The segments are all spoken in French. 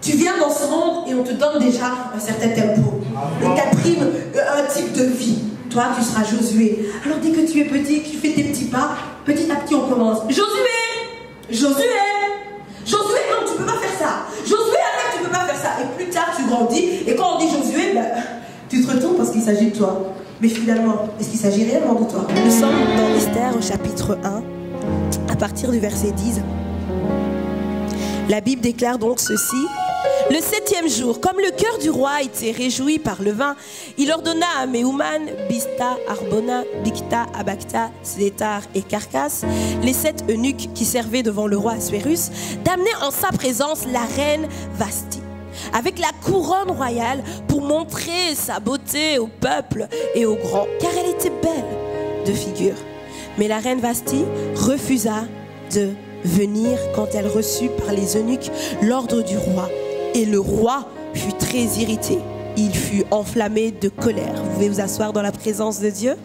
Tu viens dans ce monde et on te donne déjà un certain tempo. On t'imprime un type de vie. Toi, tu seras Josué. Alors dès que tu es petit, tu fais tes petits pas, petit à petit on commence. Josué! Josué! Josué, non, tu peux pas faire ça. Josué, arrête, tu peux pas faire ça. Et plus tard, tu grandis. Et quand on dit Josué, ben, tu te retournes parce qu'il s'agit de toi. Mais finalement, est-ce qu'il s'agit réellement de toi? Nous sommes dans Esther au chapitre 1, à partir du verset 10. La Bible déclare donc ceci. Le 7e jour, comme le cœur du roi était réjoui par le vin, il ordonna à Méhouman, Bista, Arbona, Bikta, Abakta, Sétar et Carcasse, les 7 eunuques qui servaient devant le roi Assuérus, d'amener en sa présence la reine Vasti, avec la couronne royale pour montrer sa beauté au peuple et aux grands, car elle était belle de figure. Mais la reine Vasti refusa de venir quand elle reçut par les eunuques l'ordre du roi. Et le roi fut très irrité. Il fut enflammé de colère. Vous pouvez vous asseoir dans la présence de Dieu?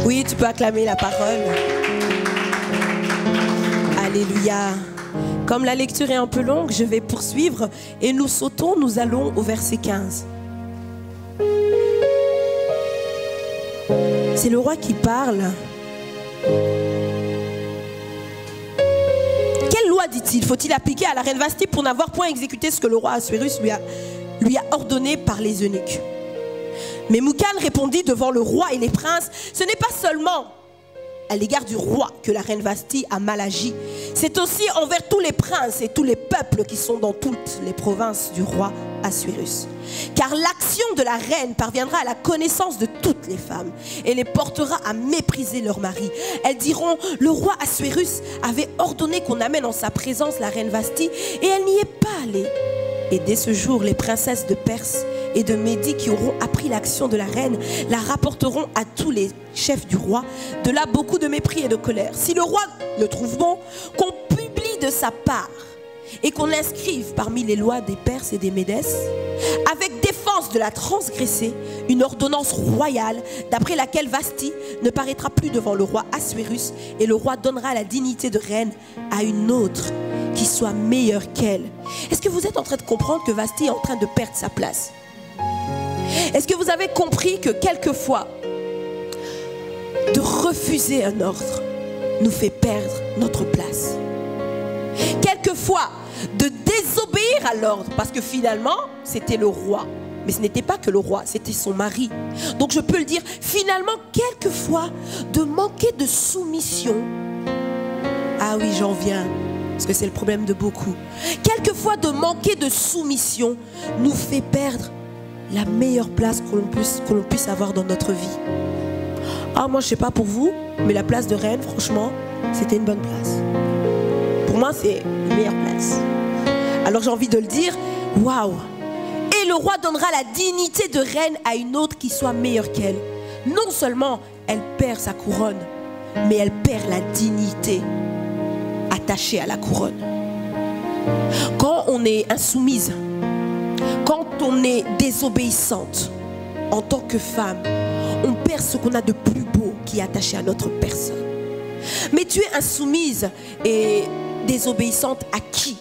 Oui, tu peux acclamer la parole. Alléluia. Comme la lecture est un peu longue, je vais poursuivre et nous sautons, nous allons au verset 15. C'est le roi qui parle. Dit-il, faut-il appliquer à la reine Vasti pour n'avoir point exécuté ce que le roi Assuérus lui a ordonné par les eunuques? Mais Moukan répondit devant le roi et les princes, ce n'est pas seulement à l'égard du roi que la reine Vasti a mal agi, c'est aussi envers tous les princes et tous les peuples qui sont dans toutes les provinces du roi Assuérus. Car l'action de la reine parviendra à la connaissance de toutes les femmes et les portera à mépriser leur mari. Elles diront, le roi Assuérus avait ordonné qu'on amène en sa présence la reine Vasti et elle n'y est pas allée. Et dès ce jour, les princesses de Perse et de Médie qui auront appris l'action de la reine la rapporteront à tous les chefs du roi. De là, beaucoup de mépris et de colère. Si le roi le trouve bon, qu'on publie de sa part et qu'on inscrive parmi les lois des Perses et des Médès, avec défense de la transgresser, une ordonnance royale d'après laquelle Vasti ne paraîtra plus devant le roi Assuérus et le roi donnera la dignité de reine à une autre qui soit meilleure qu'elle. Est-ce que vous êtes en train de comprendre que Vasti est en train de perdre sa place? Est-ce que vous avez compris que quelquefois, de refuser un ordre nous fait perdre notre place? Quelquefois, de désobéir à l'ordre, parce que finalement, c'était le roi. Mais ce n'était pas que le roi, c'était son mari. Donc je peux le dire, finalement, quelquefois, de manquer de soumission. Ah oui, j'en viens, parce que c'est le problème de beaucoup. Quelquefois, de manquer de soumission nous fait perdre la meilleure place que l'on puisse avoir dans notre vie. Ah, moi, je ne sais pas pour vous, mais la place de reine, franchement, c'était une bonne place. Pour moi, c'est une meilleure place. Alors j'ai envie de le dire, waouh! Et le roi donnera la dignité de reine à une autre qui soit meilleure qu'elle. Non seulement elle perd sa couronne, mais elle perd la dignité attachée à la couronne. Quand on est insoumise, quand on est désobéissante en tant que femme, on perd ce qu'on a de plus beau qui est attaché à notre personne. Mais tu es insoumise et désobéissante à qui?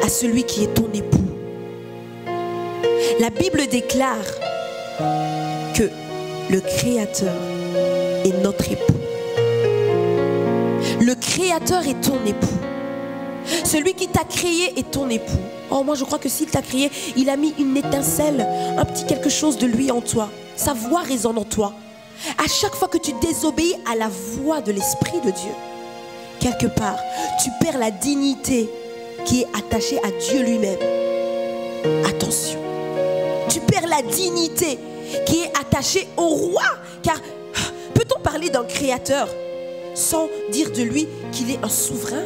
À celui qui est ton époux. La Bible déclare que le Créateur est notre époux. Le Créateur est ton époux. Celui qui t'a créé est ton époux. Oh, moi je crois que s'il t'a créé, il a mis une étincelle, un petit quelque chose de lui en toi. Sa voix résonne en toi. À chaque fois que tu désobéis à la voix de l'Esprit de Dieu, quelque part, tu perds la dignité qui est attachée à Dieu lui-même. Attention. Tu perds la dignité qui est attachée au roi. Car peut-on parler d'un créateur sans dire de lui qu'il est un souverain?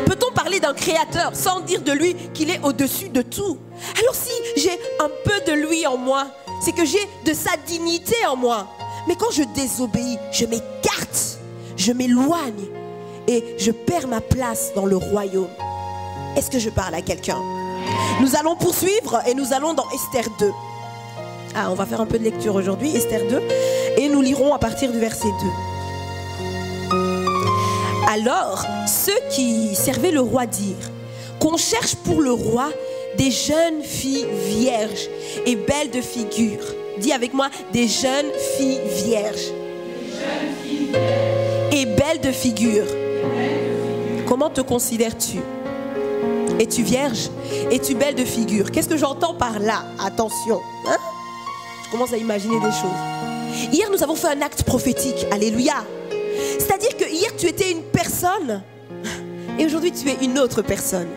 Peut-on parler d'un créateur sans dire de lui qu'il est au-dessus de tout? Alors si j'ai un peu de lui en moi, c'est que j'ai de sa dignité en moi. Mais quand je désobéis, je m'écarte, je m'éloigne et je perds ma place dans le royaume. Est-ce que je parle à quelqu'un? Nous allons poursuivre et nous allons dans Esther 2. Ah, on va faire un peu de lecture aujourd'hui, Esther 2, et nous lirons à partir du verset 2. Alors, ceux qui servaient le roi dirent: qu'on cherche pour le roi des jeunes filles vierges et belles de figure. Dis avec moi, des jeunes filles vierges et belles de figure. Comment te considères-tu? Es-tu vierge? Es-tu belle de figure? Qu'est-ce que j'entends par là? Attention, hein? Je commence à imaginer des choses. Hier, nous avons fait un acte prophétique. Alléluia. C'est-à-dire que hier, tu étais une personne et aujourd'hui, tu es une autre personne.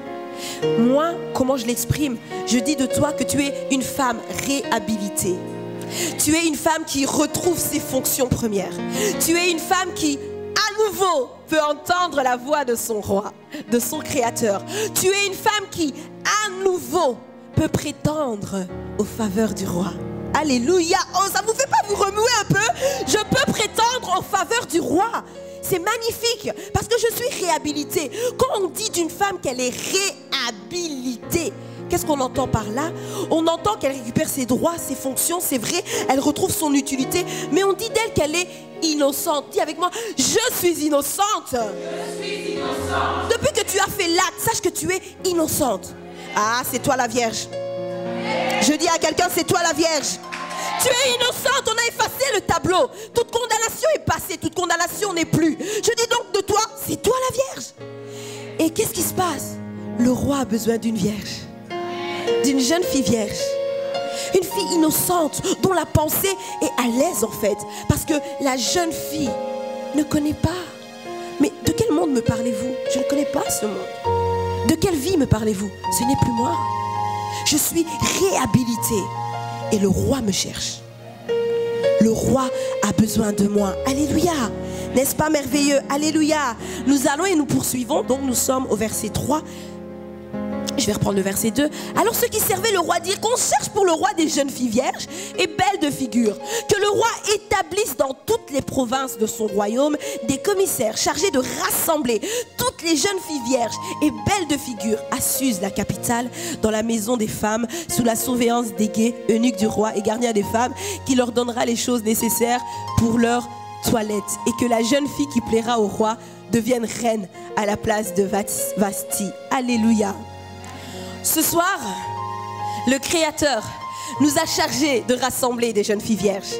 Moi, comment je l'exprime? Je dis de toi que tu es une femme réhabilitée. Tu es une femme qui retrouve ses fonctions premières. Tu es une femme qui, à nouveau, peut entendre la voix de son roi, de son créateur. Tu es une femme qui, à nouveau, peut prétendre aux faveurs du roi. Alléluia. Oh, ça ne vous fait pas vous remuer un peu? Je peux prétendre aux faveurs du roi. C'est magnifique parce que je suis réhabilitée. Quand on dit d'une femme qu'elle est réhabilitée, qu'est-ce qu'on entend par là? On entend qu'elle récupère ses droits, ses fonctions, c'est vrai, elle retrouve son utilité, mais on dit d'elle qu'elle est innocente. Dis avec moi, je suis innocente. Je suis innocente. Depuis que tu as fait l'acte, sache que tu es innocente. Ah, c'est toi la Vierge. Je dis à quelqu'un, c'est toi la Vierge. Tu es innocente, on a effacé le tableau. Toute condamnation est passée, toute condamnation n'est plus. Je dis donc de toi, c'est toi la Vierge. Et qu'est-ce qui se passe? Le roi a besoin d'une vierge, d'une jeune fille vierge. Une fille innocente, dont la pensée est à l'aise en fait. Parce que la jeune fille ne connaît pas. Mais de quel monde me parlez-vous? Je ne connais pas ce monde. De quelle vie me parlez-vous? Ce n'est plus moi. Je suis réhabilitée. Et le roi me cherche. Le roi a besoin de moi. Alléluia. N'est-ce pas merveilleux? Alléluia. Nous allons et nous poursuivons. Donc nous sommes au verset 3. Je vais reprendre le verset 2. Alors ceux qui servaient le roi dirent qu'on cherche pour le roi des jeunes filles vierges et belles de figure. Que le roi établisse dans toutes les provinces de son royaume des commissaires chargés de rassembler toutes les jeunes filles vierges et belles de figure à Suse, la capitale, dans la maison des femmes, sous la surveillance des guets, eunuques du roi et gardiens des femmes, qui leur donnera les choses nécessaires pour leur toilette. Et que la jeune fille qui plaira au roi devienne reine à la place de Vasti. Alléluia. Ce soir, le Créateur nous a chargés de rassembler des jeunes filles vierges.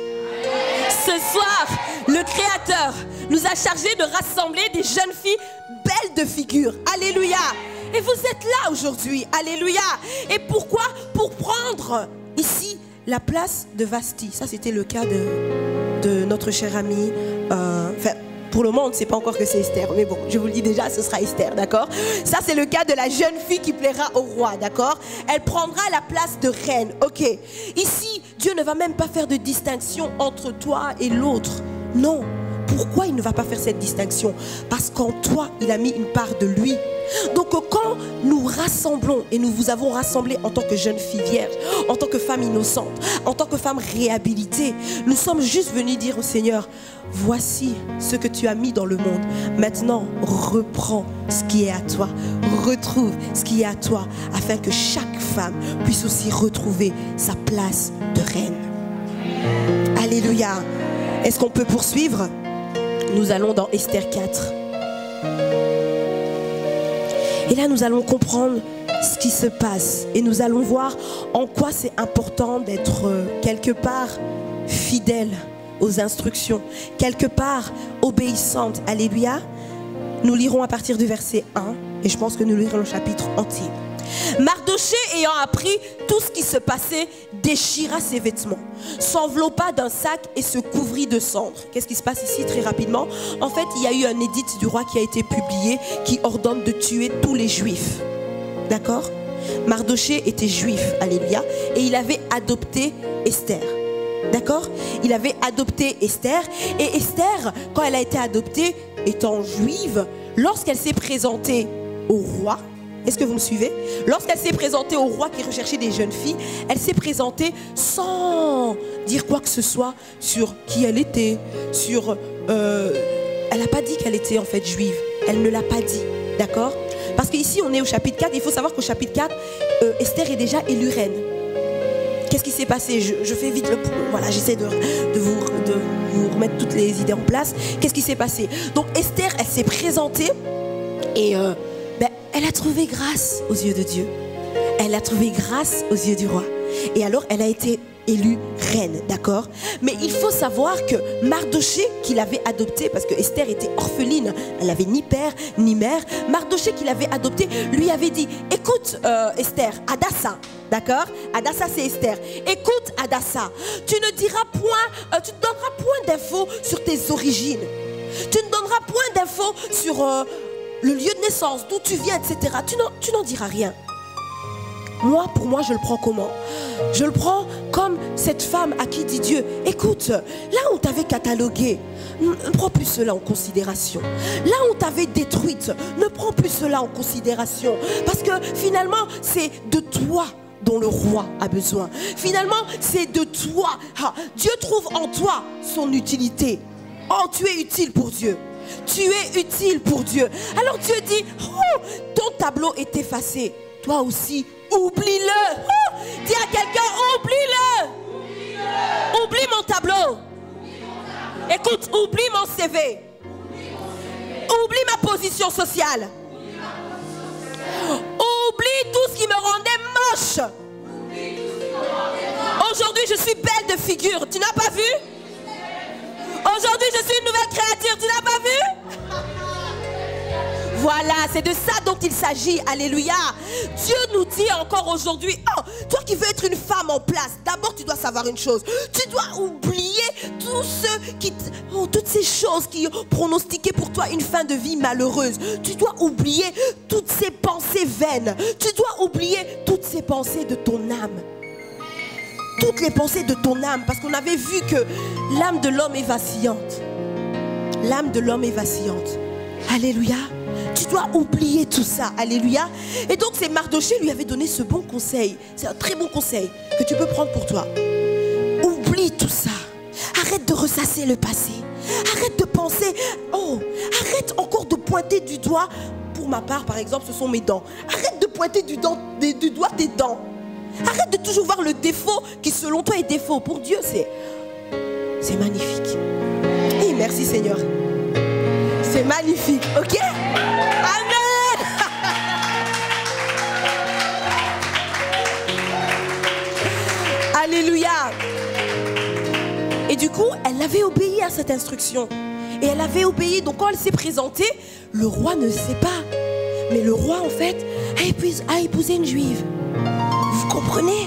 Ce soir, le Créateur nous a chargés de rassembler des jeunes filles belles de figure. Alléluia. Et vous êtes là aujourd'hui. Alléluia. Et pourquoi? Pour prendre ici la place de Vasti. Ça, c'était le cas de notre chère amie. Pour le moment, on ne sait pas encore que c'est Esther. Mais bon, je vous le dis déjà, ce sera Esther, d'accord? Ça, c'est le cas de la jeune fille qui plaira au roi, d'accord? Elle prendra la place de reine, ok? Ici, Dieu ne va même pas faire de distinction entre toi et l'autre. Non. Pourquoi il ne va pas faire cette distinction? Parce qu'en toi, il a mis une part de lui. Donc quand nous rassemblons, et nous vous avons rassemblés en tant que jeune fille vierge, en tant que femme innocente, en tant que femme réhabilitée, nous sommes juste venus dire au Seigneur, voici ce que tu as mis dans le monde. Maintenant, reprends ce qui est à toi. Retrouve ce qui est à toi, afin que chaque femme puisse aussi retrouver sa place de reine. Alléluia. Est-ce qu'on peut poursuivre? Nous allons dans Esther 4. Et là, nous allons comprendre ce qui se passe. Et nous allons voir en quoi c'est important d'être quelque part fidèle aux instructions, quelque part obéissante. Alléluia. Nous lirons à partir du verset 1. Et je pense que nous lirons le chapitre entier. Mardochée, ayant appris tout ce qui se passait, déchira ses vêtements, s'enveloppa d'un sac et se couvrit de cendres. Qu'est-ce qui se passe ici très rapidement? En fait, il y a eu un édit du roi qui a été publié qui ordonne de tuer tous les juifs. D'accord? Mardochée était juif, alléluia, et il avait adopté Esther. D'accord? Il avait adopté Esther, et Esther, quand elle a été adoptée, étant juive, lorsqu'elle s'est présentée au roi, est-ce que vous me suivez? Lorsqu'elle s'est présentée au roi qui recherchait des jeunes filles, elle s'est présentée sans dire quoi que ce soit sur qui elle était, sur... elle n'a pas dit qu'elle était en fait juive. Elle ne l'a pas dit, d'accord? Parce qu'ici on est au chapitre 4, il faut savoir qu'au chapitre 4, Esther est déjà élue reine. Qu'est-ce qui s'est passé? Je fais vite le... Voilà, j'essaie de vous remettre toutes les idées en place. Qu'est-ce qui s'est passé? Donc Esther, elle s'est présentée et... Elle a trouvé grâce aux yeux de Dieu. Elle a trouvé grâce aux yeux du roi. Et alors, elle a été élue reine, d'accord? Mais il faut savoir que Mardoché, qui l'avait adoptée, parce que Esther était orpheline, elle n'avait ni père ni mère, Mardoché qui l'avait adoptée, lui avait dit, écoute Esther, Hadassa, d'accord? Hadassa c'est Esther. Écoute Hadassa, tu ne donneras point d'infos sur tes origines. Tu ne donneras point d'infos sur le lieu de naissance, d'où tu viens, etc. Tu n'en diras rien. Moi, pour moi, je le prends comment? Je le prends comme cette femme à qui dit Dieu, écoute, là où on t'avait catalogué, ne prends plus cela en considération. Là où on t'avait détruite, ne prends plus cela en considération. Parce que finalement, c'est de toi dont le roi a besoin. Finalement, c'est de toi. Dieu trouve en toi son utilité. Oh, tu es utile pour Dieu. Tu es utile pour Dieu. Alors Dieu dit, oh, ton tableau est effacé. Toi aussi, oublie-le. Oh, dis à quelqu'un, oublie-le. Oublie mon tableau. Écoute, oublie mon CV. Oublie ma position sociale. Oublie tout ce qui me rendait moche. Aujourd'hui, je suis belle de figure. Tu n'as pas vu? Aujourd'hui, je suis une nouvelle créature. Tu n'as pas vu? Voilà, c'est de ça dont il s'agit. Alléluia. Dieu nous dit encore aujourd'hui, oh, toi qui veux être une femme en place, d'abord tu dois savoir une chose. Tu dois oublier toutes ces choses qui pronostiquaient pour toi une fin de vie malheureuse. Tu dois oublier toutes ces pensées vaines. Tu dois oublier toutes ces pensées de ton âme. Toutes les pensées de ton âme. Parce qu'on avait vu que l'âme de l'homme est vacillante. L'âme de l'homme est vacillante. Alléluia. Tu dois oublier tout ça. Alléluia. Et donc c'est Mardoché lui avait donné ce bon conseil. C'est un très bon conseil que tu peux prendre pour toi. Oublie tout ça. Arrête de ressasser le passé. Arrête de penser. Oh, arrête encore de pointer du doigt. Pour ma part, par exemple, ce sont mes dents. Arrête de pointer du doigt tes dents. Arrête de toujours voir le défaut qui selon toi est défaut. Pour Dieu, c'est magnifique. Et merci Seigneur. C'est magnifique, ok? Amen. Alléluia. Et du coup, elle avait obéi à cette instruction. Et elle avait obéi, donc quand elle s'est présentée, le roi ne sait pas. Mais le roi, en fait, a épousé une juive. Vous comprenez?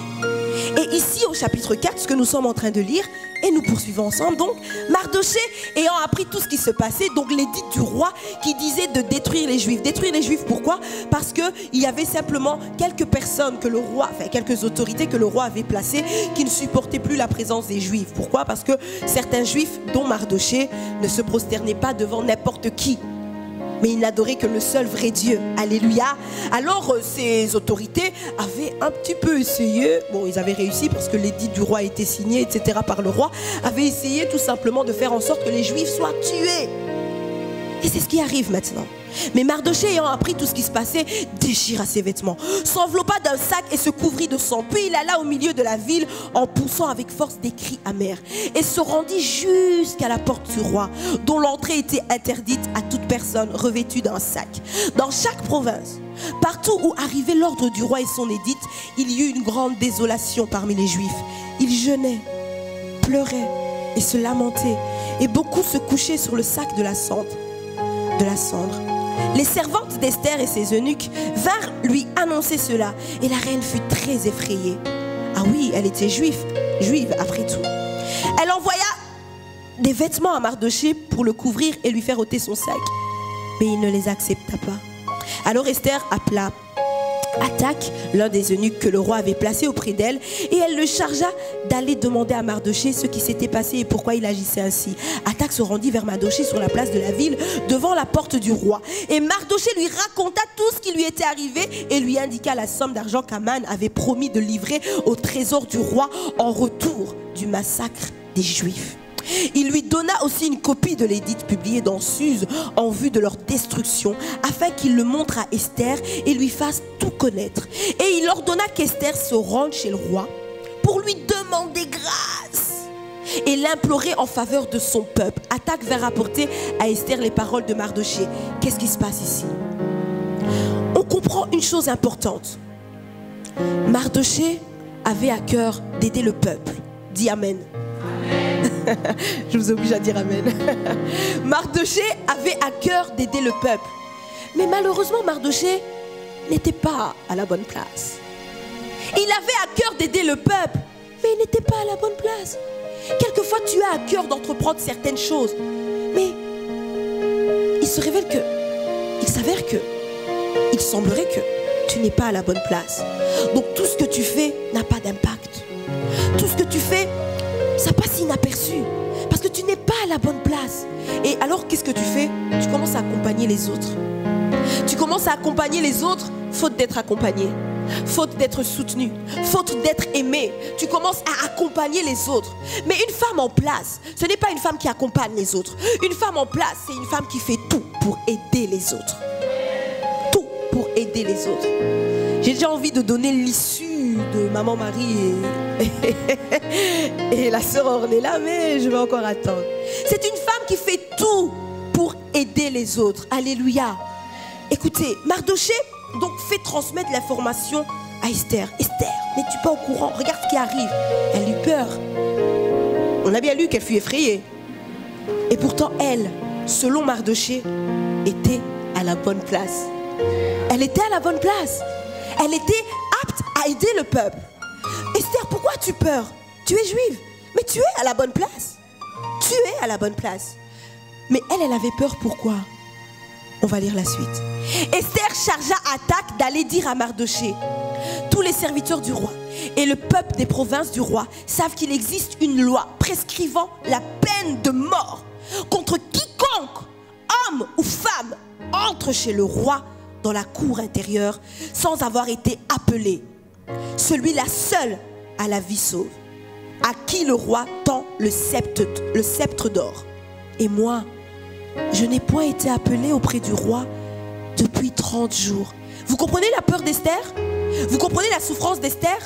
Et ici, au chapitre 4, ce que nous sommes en train de lire, et nous poursuivons ensemble, donc, Mardoché ayant appris tout ce qui se passait, donc l'édit du roi qui disait de détruire les Juifs. Détruire les Juifs, pourquoi? Parce qu'il y avait simplement quelques personnes que le roi, enfin quelques autorités que le roi avait placées qui ne supportaient plus la présence des Juifs. Pourquoi? Parce que certains Juifs, dont Mardoché, ne se prosternaient pas devant n'importe qui. Mais ils n'adoraient que le seul vrai Dieu. Alléluia. Alors ces autorités avaient un petit peu essayé, bon ils avaient réussi parce que l'édit du roi a été signé, etc. par le roi, avaient essayé tout simplement de faire en sorte que les Juifs soient tués. Et c'est ce qui arrive maintenant. Mais Mardoché ayant appris tout ce qui se passait, déchira ses vêtements, s'enveloppa d'un sac et se couvrit de sang. Puis il alla au milieu de la ville en poussant avec force des cris amers et se rendit jusqu'à la porte du roi, dont l'entrée était interdite à toute personne revêtue d'un sac. Dans chaque province, partout où arrivait l'ordre du roi et son édit, il y eut une grande désolation parmi les Juifs. Ils jeûnaient, pleuraient et se lamentaient, et beaucoup se couchaient sur le sac de la cendre. Les servantes d'Esther et ses eunuques vinrent lui annoncer cela, et la reine fut très effrayée. Ah oui, elle était juive après tout. Elle envoya des vêtements à Mardoché pour le couvrir et lui faire ôter son sac, mais il ne les accepta pas. Alors Esther appela Attaque, l'un des eunuques que le roi avait placé auprès d'elle, et elle le chargea d'aller demander à Mardoché ce qui s'était passé et pourquoi il agissait ainsi. Attaque se rendit vers Mardoché sur la place de la ville, devant la porte du roi. Et Mardoché lui raconta tout ce qui lui était arrivé et lui indiqua la somme d'argent qu'Aman avait promis de livrer au trésor du roi en retour du massacre des Juifs. Il lui donna aussi une copie de l'édit publié dans Suse en vue de leur destruction, afin qu'il le montre à Esther et lui fasse tout connaître. Et il ordonna qu'Esther se rende chez le roi pour lui demander grâce et l'implorer en faveur de son peuple. Attaque vint rapporter à Esther les paroles de Mardoché. Qu'est-ce qui se passe ici? On comprend une chose importante. Mardochée avait à cœur d'aider le peuple. Dis Amen. Je vous oblige à dire Amen. Mardochée avait à cœur d'aider le peuple. Mais malheureusement, Mardochée n'était pas à la bonne place. Il avait à cœur d'aider le peuple, mais il n'était pas à la bonne place. Quelquefois, tu as à cœur d'entreprendre certaines choses, mais il s'avère que, il semblerait que tu n'es pas à la bonne place. Donc tout ce que tu fais n'a pas d'impact. Tout ce que tu fais, ça passe inaperçu, parce que tu n'es pas à la bonne place. Et alors, qu'est-ce que tu fais? Tu commences à accompagner les autres. Tu commences à accompagner les autres, faute d'être accompagné, faute d'être soutenu, faute d'être aimé. Tu commences à accompagner les autres. Mais une femme en place, ce n'est pas une femme qui accompagne les autres. Une femme en place, c'est une femme qui fait tout pour aider les autres. Tout pour aider les autres. J'ai déjà envie de donner l'issue de Maman Marie et la sœur Ornella, mais je vais encore attendre. C'est une femme qui fait tout pour aider les autres. Alléluia. Écoutez, Mardochée donc fait transmettre l'information à Esther. Esther, n'es-tu pas au courant? Regarde ce qui arrive. Elle eut peur. On a bien lu qu'elle fut effrayée. Et pourtant, elle, selon Mardochée, était à la bonne place. Elle était à la bonne place. Elle était apte à aider le peuple. Esther, pourquoi as-tu peur? Tu es juive, mais tu es à la bonne place. Tu es à la bonne place. Mais elle avait peur, pourquoi? On va lire la suite. Esther chargea Hatach d'aller dire à Mardochée: tous les serviteurs du roi et le peuple des provinces du roi savent qu'il existe une loi prescrivant la peine de mort contre quiconque, homme ou femme, entre chez le roi dans la cour intérieure sans avoir été appelé. Celui-là seul a la vie sauve, à qui le roi tend le sceptre d'or. Et moi, je n'ai point été appelé auprès du roi depuis 30 jours. Vous comprenez la peur d'Esther? Vous comprenez la souffrance d'Esther?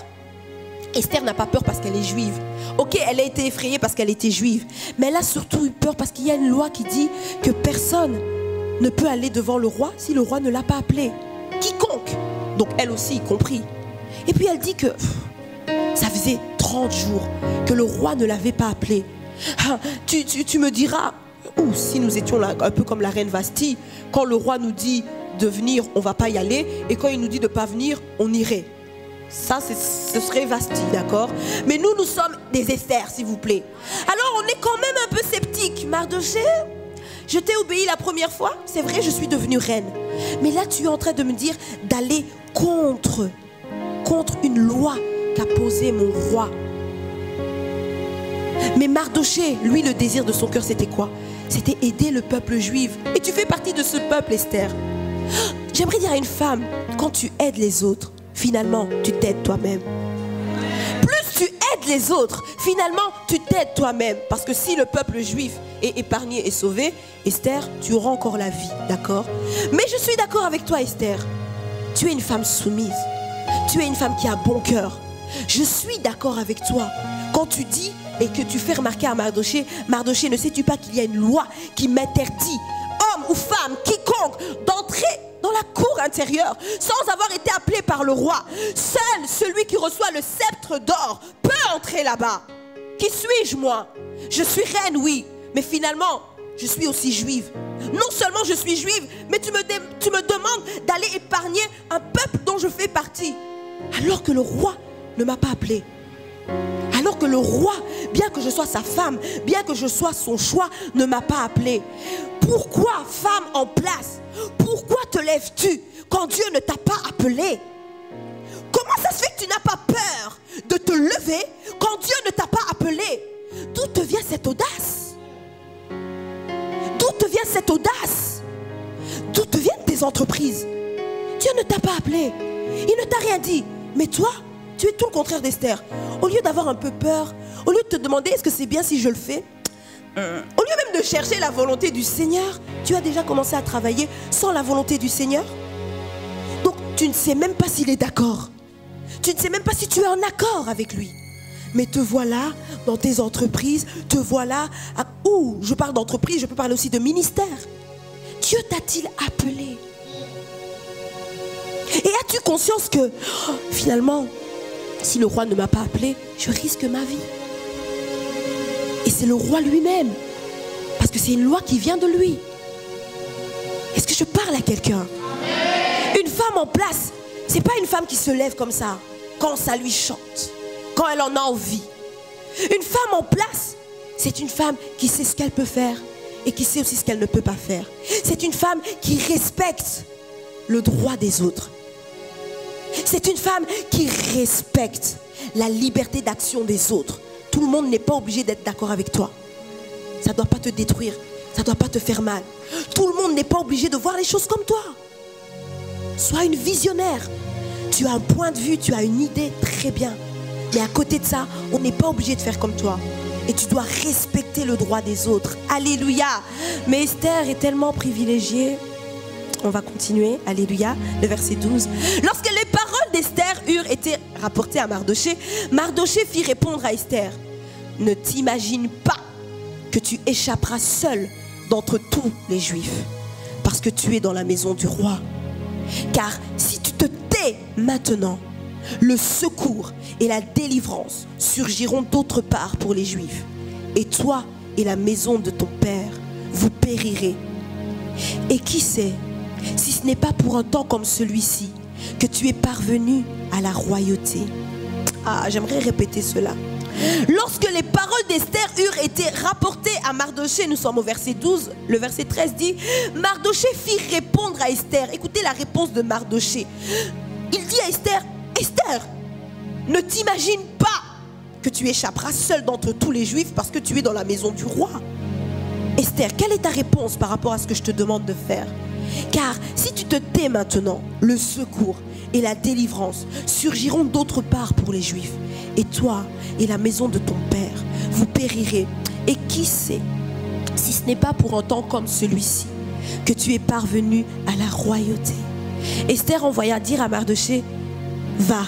Esther n'a pas peur parce qu'elle est juive. Ok, elle a été effrayée parce qu'elle était juive. Mais elle a surtout eu peur parce qu'il y a une loi qui dit que personne ne peut aller devant le roi si le roi ne l'a pas appelé. Quiconque. Donc elle aussi y compris. Et puis elle dit que ça faisait 30 jours que le roi ne l'avait pas appelé. Ah, tu me diras, ou si nous étions là un peu comme la reine Vasti, quand le roi nous dit de venir, on ne va pas y aller, et quand il nous dit de ne pas venir, on irait. Ça, ce serait Vasti, d'accord? Mais nous sommes des Esther, s'il vous plaît. Alors, on est quand même un peu sceptique. Mardochée, je t'ai obéi la première fois, c'est vrai, je suis devenue reine. Mais là, tu es en train de me dire d'aller contre une loi qu'a posée mon roi. Mais Mardochée, lui, le désir de son cœur, c'était quoi? C'était aider le peuple juif. Et tu fais partie de ce peuple, Esther. J'aimerais dire à une femme, quand tu aides les autres, finalement, tu t'aides toi-même. Plus tu aides les autres, finalement, tu t'aides toi-même. Parce que si le peuple juif est épargné et sauvé, Esther, tu auras encore la vie, d'accord? Mais je suis d'accord avec toi, Esther. Tu es une femme soumise. Tu es une femme qui a bon cœur. Je suis d'accord avec toi. Quand tu dis et que tu fais remarquer à Mardochée, Mardochée, ne sais-tu pas qu'il y a une loi qui m'interdit, homme ou femme, quiconque, d'entrer dans la cour intérieure sans avoir été appelé par le roi. Seul celui qui reçoit le sceptre d'or peut entrer là-bas. Qui suis-je, moi? Je suis reine, oui, mais finalement, je suis aussi juive. Non seulement je suis juive, mais tu me demandes d'aller épargner un peuple dont je fais partie, alors que le roi ne m'a pas appelé. Alors que le roi, bien que je sois sa femme, bien que je sois son choix, ne m'a pas appelé. Pourquoi, femme en place, pourquoi te lèves-tu quand Dieu ne t'a pas appelé? Comment ça se fait que tu n'as pas peur de te lever quand Dieu ne t'a pas appelé? D'où te vient cette audace? D'où te vient cette audace? D'où te viennent tes entreprises? Dieu ne t'a pas appelé. Il ne t'a rien dit. Mais toi, tu es tout le contraire d'Esther. Au lieu d'avoir un peu peur, au lieu de te demander est-ce que c'est bien si je le fais, au lieu même de chercher la volonté du Seigneur, tu as déjà commencé à travailler sans la volonté du Seigneur. Donc tu ne sais même pas s'il est d'accord. Tu ne sais même pas si tu es en accord avec lui. Mais te voilà dans tes entreprises, te voilà je parle d'entreprise, je peux parler aussi de ministère. Dieu t'a-t-il appelé? Et as-tu conscience que finalement, si le roi ne m'a pas appelé, je risque ma vie? Et c'est le roi lui-même, parce que c'est une loi qui vient de lui. Est-ce que je parle à quelqu'un? Une femme en place, c'est pas une femme qui se lève comme ça quand ça lui chante, quand elle en a envie. Une femme en place, c'est une femme qui sait ce qu'elle peut faire et qui sait aussi ce qu'elle ne peut pas faire. C'est une femme qui respecte le droit des autres. C'est une femme qui respecte la liberté d'action des autres. Tout le monde n'est pas obligé d'être d'accord avec toi. Ça ne doit pas te détruire, ça ne doit pas te faire mal. Tout le monde n'est pas obligé de voir les choses comme toi. Sois une visionnaire. Tu as un point de vue, tu as une idée, très bien. Mais à côté de ça, on n'est pas obligé de faire comme toi. Et tu dois respecter le droit des autres. Alléluia. Mais Esther est tellement privilégiée. On va continuer. Alléluia. Le verset 12. Lorsque les paroles d'Esther eurent été rapportées à Mardoché, Mardoché fit répondre à Esther: ne t'imagine pas que tu échapperas seul d'entre tous les Juifs, parce que tu es dans la maison du roi. Car si tu te tais maintenant, le secours et la délivrance surgiront d'autre part pour les Juifs. Et toi et la maison de ton père, vous périrez. Et qui sait, si ce n'est pas pour un temps comme celui-ci que tu es parvenu à la royauté. Ah, j'aimerais répéter cela. Lorsque les paroles d'Esther eurent été rapportées à Mardoché, nous sommes au verset 12, le verset 13 dit: Mardoché fit répondre à Esther. Écoutez la réponse de Mardoché. Il dit à Esther: Esther, ne t'imagine pas que tu échapperas seule d'entre tous les Juifs parce que tu es dans la maison du roi. Esther, quelle est ta réponse par rapport à ce que je te demande de faire? Car si tu te tais maintenant, le secours et la délivrance surgiront d'autre part pour les Juifs. Et toi et la maison de ton père, vous périrez. Et qui sait, si ce n'est pas pour un temps comme celui-ci que tu es parvenu à la royauté. Esther envoya dire à Mardoché: va,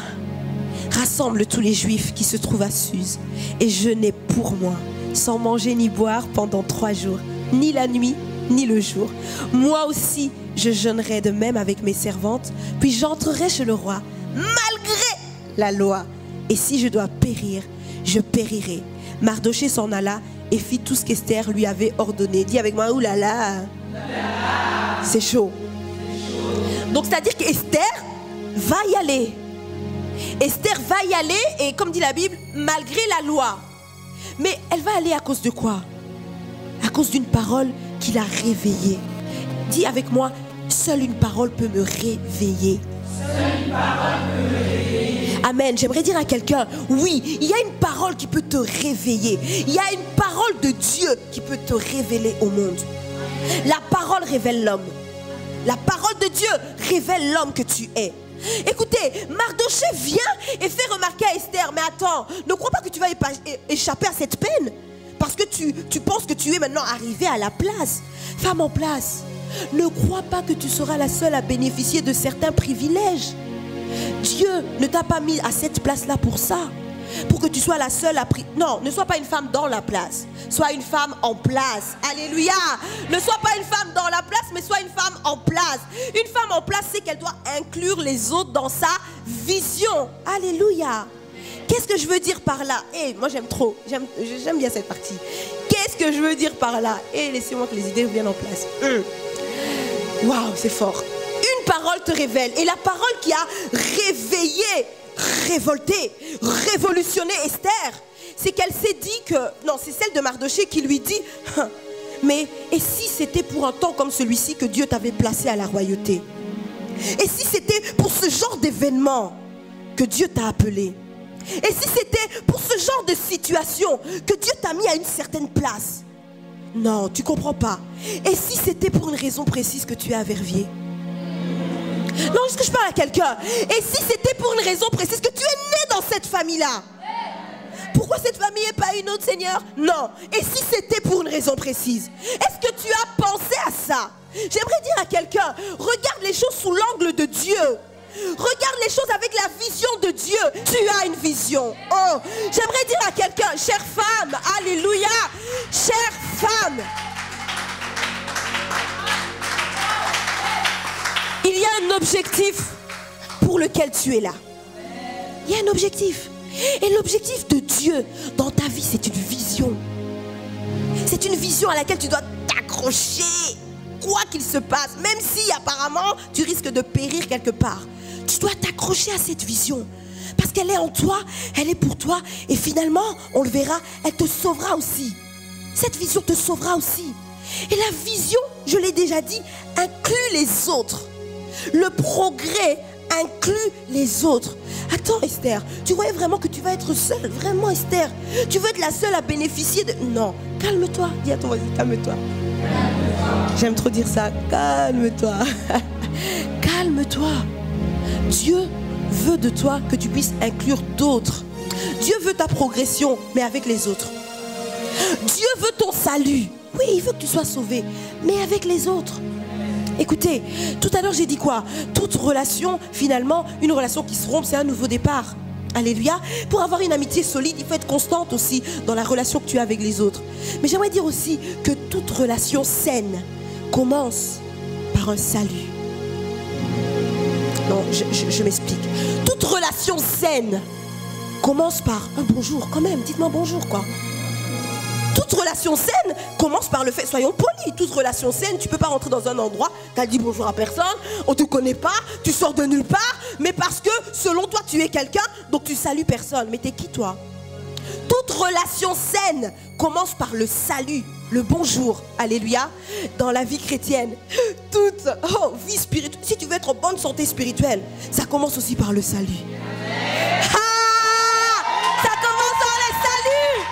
rassemble tous les Juifs qui se trouvent à Suse et jeûnez pour moi, sans manger ni boire pendant 3 jours, ni la nuit ni le jour. Moi aussi je jeûnerai de même avec mes servantes, puis j'entrerai chez le roi malgré la loi. Et si je dois périr, je périrai. Mardoché s'en alla et fit tout ce qu'Esther lui avait ordonné. Dis avec moi: oulala, c'est chaud. Donc c'est-à-dire qu'Esther va y aller. Esther va y aller, et comme dit la Bible, malgré la loi. Mais elle va aller à cause de quoi? À cause d'une parole qui l'a réveillée. Dis avec moi: seule une parole peut me réveiller. Seule une parole peut me réveiller. Amen. J'aimerais dire à quelqu'un: oui, il y a une parole qui peut te réveiller. Il y a une parole de Dieu qui peut te révéler au monde. La parole révèle l'homme. La parole de Dieu révèle l'homme que tu es. Écoutez, Mardoché vient et fait remarquer à Esther: mais attends, ne crois pas que tu vas échapper à cette peine parce que tu penses que tu es maintenant arrivé à la place. Femme en place, ne crois pas que tu seras la seule à bénéficier de certains privilèges. Dieu ne t'a pas mis à cette place-là pour ça, pour que tu sois la seule à prier. Non, ne sois pas une femme dans la place, sois une femme en place. Alléluia. Ne sois pas une femme dans la place, mais sois une femme en place. Une femme en place, c'est qu'elle doit inclure les autres dans sa vision. Alléluia. Qu'est-ce que je veux dire par là? Moi j'aime trop, j'aime bien cette partie. Qu'est-ce que je veux dire par là? Laissez-moi que les idées viennent en place. Waouh, c'est fort. Une parole te révèle, et la parole qui a réveillé, révolté, révolutionné Esther, c'est qu'elle s'est dit que, non, c'est celle de Mardoché qui lui dit: mais et si c'était pour un temps comme celui-ci que Dieu t'avait placé à la royauté? Et si c'était pour ce genre d'événement que Dieu t'a appelé? Et si c'était pour ce genre de situation que Dieu t'a mis à une certaine place? Non, tu comprends pas. Et si c'était pour une raison précise que tu es à Verviers? Non, est-ce que je parle à quelqu'un? Et si c'était pour une raison précise que tu es né dans cette famille-là? Pourquoi cette famille et pas une autre, Seigneur? Non. Et si c'était pour une raison précise? Est-ce que tu as pensé à ça? J'aimerais dire à quelqu'un: regarde les choses sous l'angle de Dieu. Regarde les choses avec la vision de Dieu. Tu as une vision. Oh, j'aimerais dire à quelqu'un: chère femme, alléluia, chère femme, il y a un objectif lequel tu es là. Il y a un objectif. Et l'objectif de Dieu dans ta vie, c'est une vision. C'est une vision à laquelle tu dois t'accrocher, quoi qu'il se passe, même si apparemment tu risques de périr quelque part. Tu dois t'accrocher à cette vision. Parce qu'elle est en toi, elle est pour toi. Et finalement, on le verra, elle te sauvera aussi. Cette vision te sauvera aussi. Et la vision, je l'ai déjà dit, inclut les autres. Le progrès inclut les autres. Attends Esther, tu croyais vraiment que tu vas être seule? Vraiment Esther? Tu veux être la seule à bénéficier de... Non, calme-toi. Dis à ton voisin, calme-toi. J'aime trop dire ça. Calme-toi. Calme-toi. Dieu veut de toi que tu puisses inclure d'autres. Dieu veut ta progression, mais avec les autres. Dieu veut ton salut. Oui, il veut que tu sois sauvé, mais avec les autres. Écoutez, tout à l'heure j'ai dit quoi? Toute relation, finalement, une relation qui se rompt, c'est un nouveau départ. Alléluia. Pour avoir une amitié solide, il faut être constante aussi dans la relation que tu as avec les autres. Mais j'aimerais dire aussi que toute relation saine commence par un salut. Non, je m'explique. Toute relation saine commence par un bonjour quand même. Dites-moi bonjour quoi. Toute relation saine commence par le fait, soyons polis, toute relation saine, tu ne peux pas rentrer dans un endroit, tu as dit bonjour à personne, on ne te connaît pas, tu sors de nulle part, mais parce que selon toi tu es quelqu'un, donc tu salues personne. Mais t'es qui toi? Toute relation saine commence par le salut, le bonjour, alléluia, dans la vie chrétienne. Toute vie spirituelle, si tu veux être en bonne santé spirituelle, ça commence aussi par le salut. Ça commence dans le salut.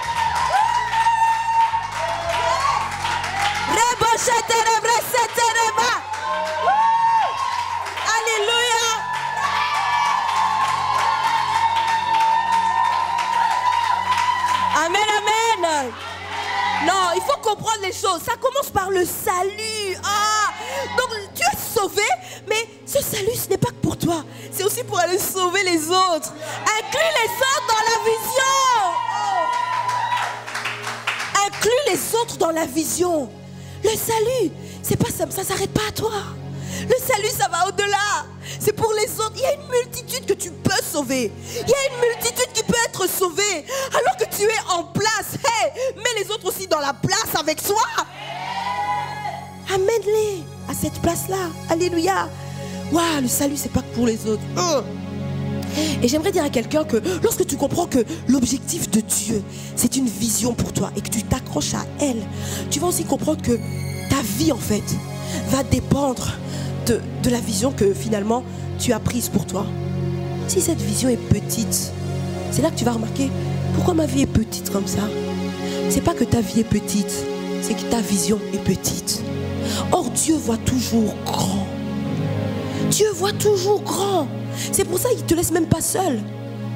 Alléluia. Amen, amen. Non, il faut comprendre les choses. Ça commence par le salut. Donc tu es sauvé, mais ce salut, ce n'est pas que pour toi. C'est aussi pour aller sauver les autres. Inclus les autres dans la vision. Inclus les autres dans la vision. Le salut, c'est pas ça, ça s'arrête pas à toi. Le salut, ça va au-delà. C'est pour les autres. Il y a une multitude que tu peux sauver. Il y a une multitude qui peut être sauvée. Alors que tu es en place, mets les autres aussi dans la place avec toi. Amène-les à cette place-là. Alléluia. Waouh, le salut, c'est pas que pour les autres. Et j'aimerais dire à quelqu'un que lorsque tu comprends que l'objectif de Dieu, c'est une vision pour toi et que tu t'accroches à elle, tu vas aussi comprendre que ta vie, en fait, va dépendre de la vision que finalement tu as prise pour toi. Si cette vision est petite, c'est là que tu vas remarquer pourquoi ma vie est petite comme ça. C'est pas que ta vie est petite, c'est que ta vision est petite. Or, Dieu voit toujours grand. Dieu voit toujours grand. C'est pour ça qu'il ne te laisse même pas seul.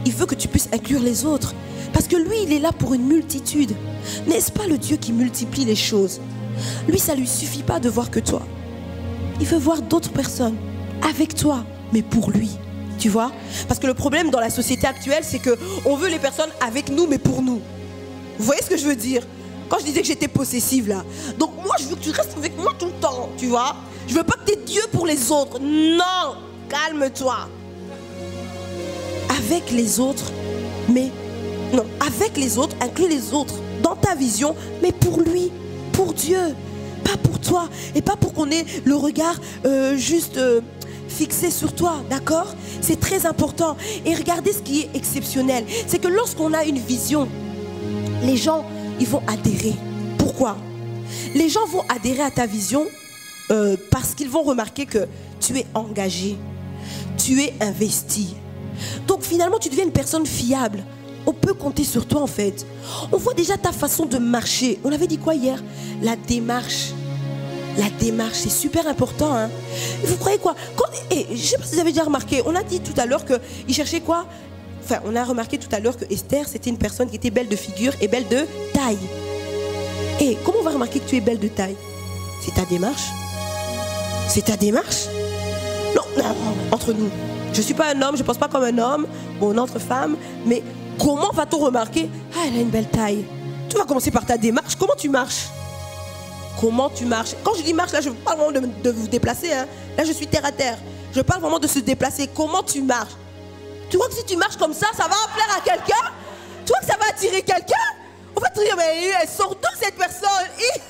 Il veut que tu puisses inclure les autres. Parce que lui, il est là pour une multitude. N'est-ce pas le Dieu qui multiplie les choses? Lui, ça ne lui suffit pas de voir que toi. Il veut voir d'autres personnes avec toi, mais pour lui. Tu vois? Parce que le problème dans la société actuelle, c'est qu'on veut les personnes avec nous, mais pour nous. Vous voyez ce que je veux dire? Quand je disais que j'étais possessive là. Donc moi, je veux que tu restes avec moi tout le temps, tu vois? Je veux pas que tu es Dieu pour les autres. Non, calme-toi. Avec les autres, mais non, avec les autres, inclus les autres dans ta vision, mais pour lui, pour Dieu, pas pour toi et pas pour qu'on ait le regard juste fixé sur toi, d'accord? C'est très important. Et regardez ce qui est exceptionnel, c'est que lorsqu'on a une vision, les gens, ils vont adhérer. Pourquoi? Les gens vont adhérer à ta vision parce qu'ils vont remarquer que tu es engagé, tu es investi. Donc finalement, tu deviens une personne fiable. On peut compter sur toi en fait. On voit déjà ta façon de marcher. On avait dit quoi hier? La démarche. La démarche, c'est super important. Hein? Vous croyez quoi? Je ne sais pas si vous avez déjà remarqué. On a dit tout à l'heure qu'il cherchait quoi? Enfin, on a remarqué tout à l'heure que Esther, c'était une personne qui était belle de figure et belle de taille. Et comment on va remarquer que tu es belle de taille? C'est ta démarche. C'est ta démarche? Non, non, entre nous. Je ne suis pas un homme, je ne pense pas comme un homme ou une autre femme, mais comment va-t-on remarquer? Ah, elle a une belle taille. Tu vas commencer par ta démarche. Comment tu marches? Comment tu marches? Quand je dis marche, là, je ne veux pas vraiment de vous déplacer. Hein. Là, je suis terre à terre. Je parle vraiment de se déplacer. Comment tu marches? Tu crois que si tu marches comme ça va plaire à quelqu'un? Tu vois que ça va attirer quelqu'un? On va te dire, mais elle sort d'où cette personne?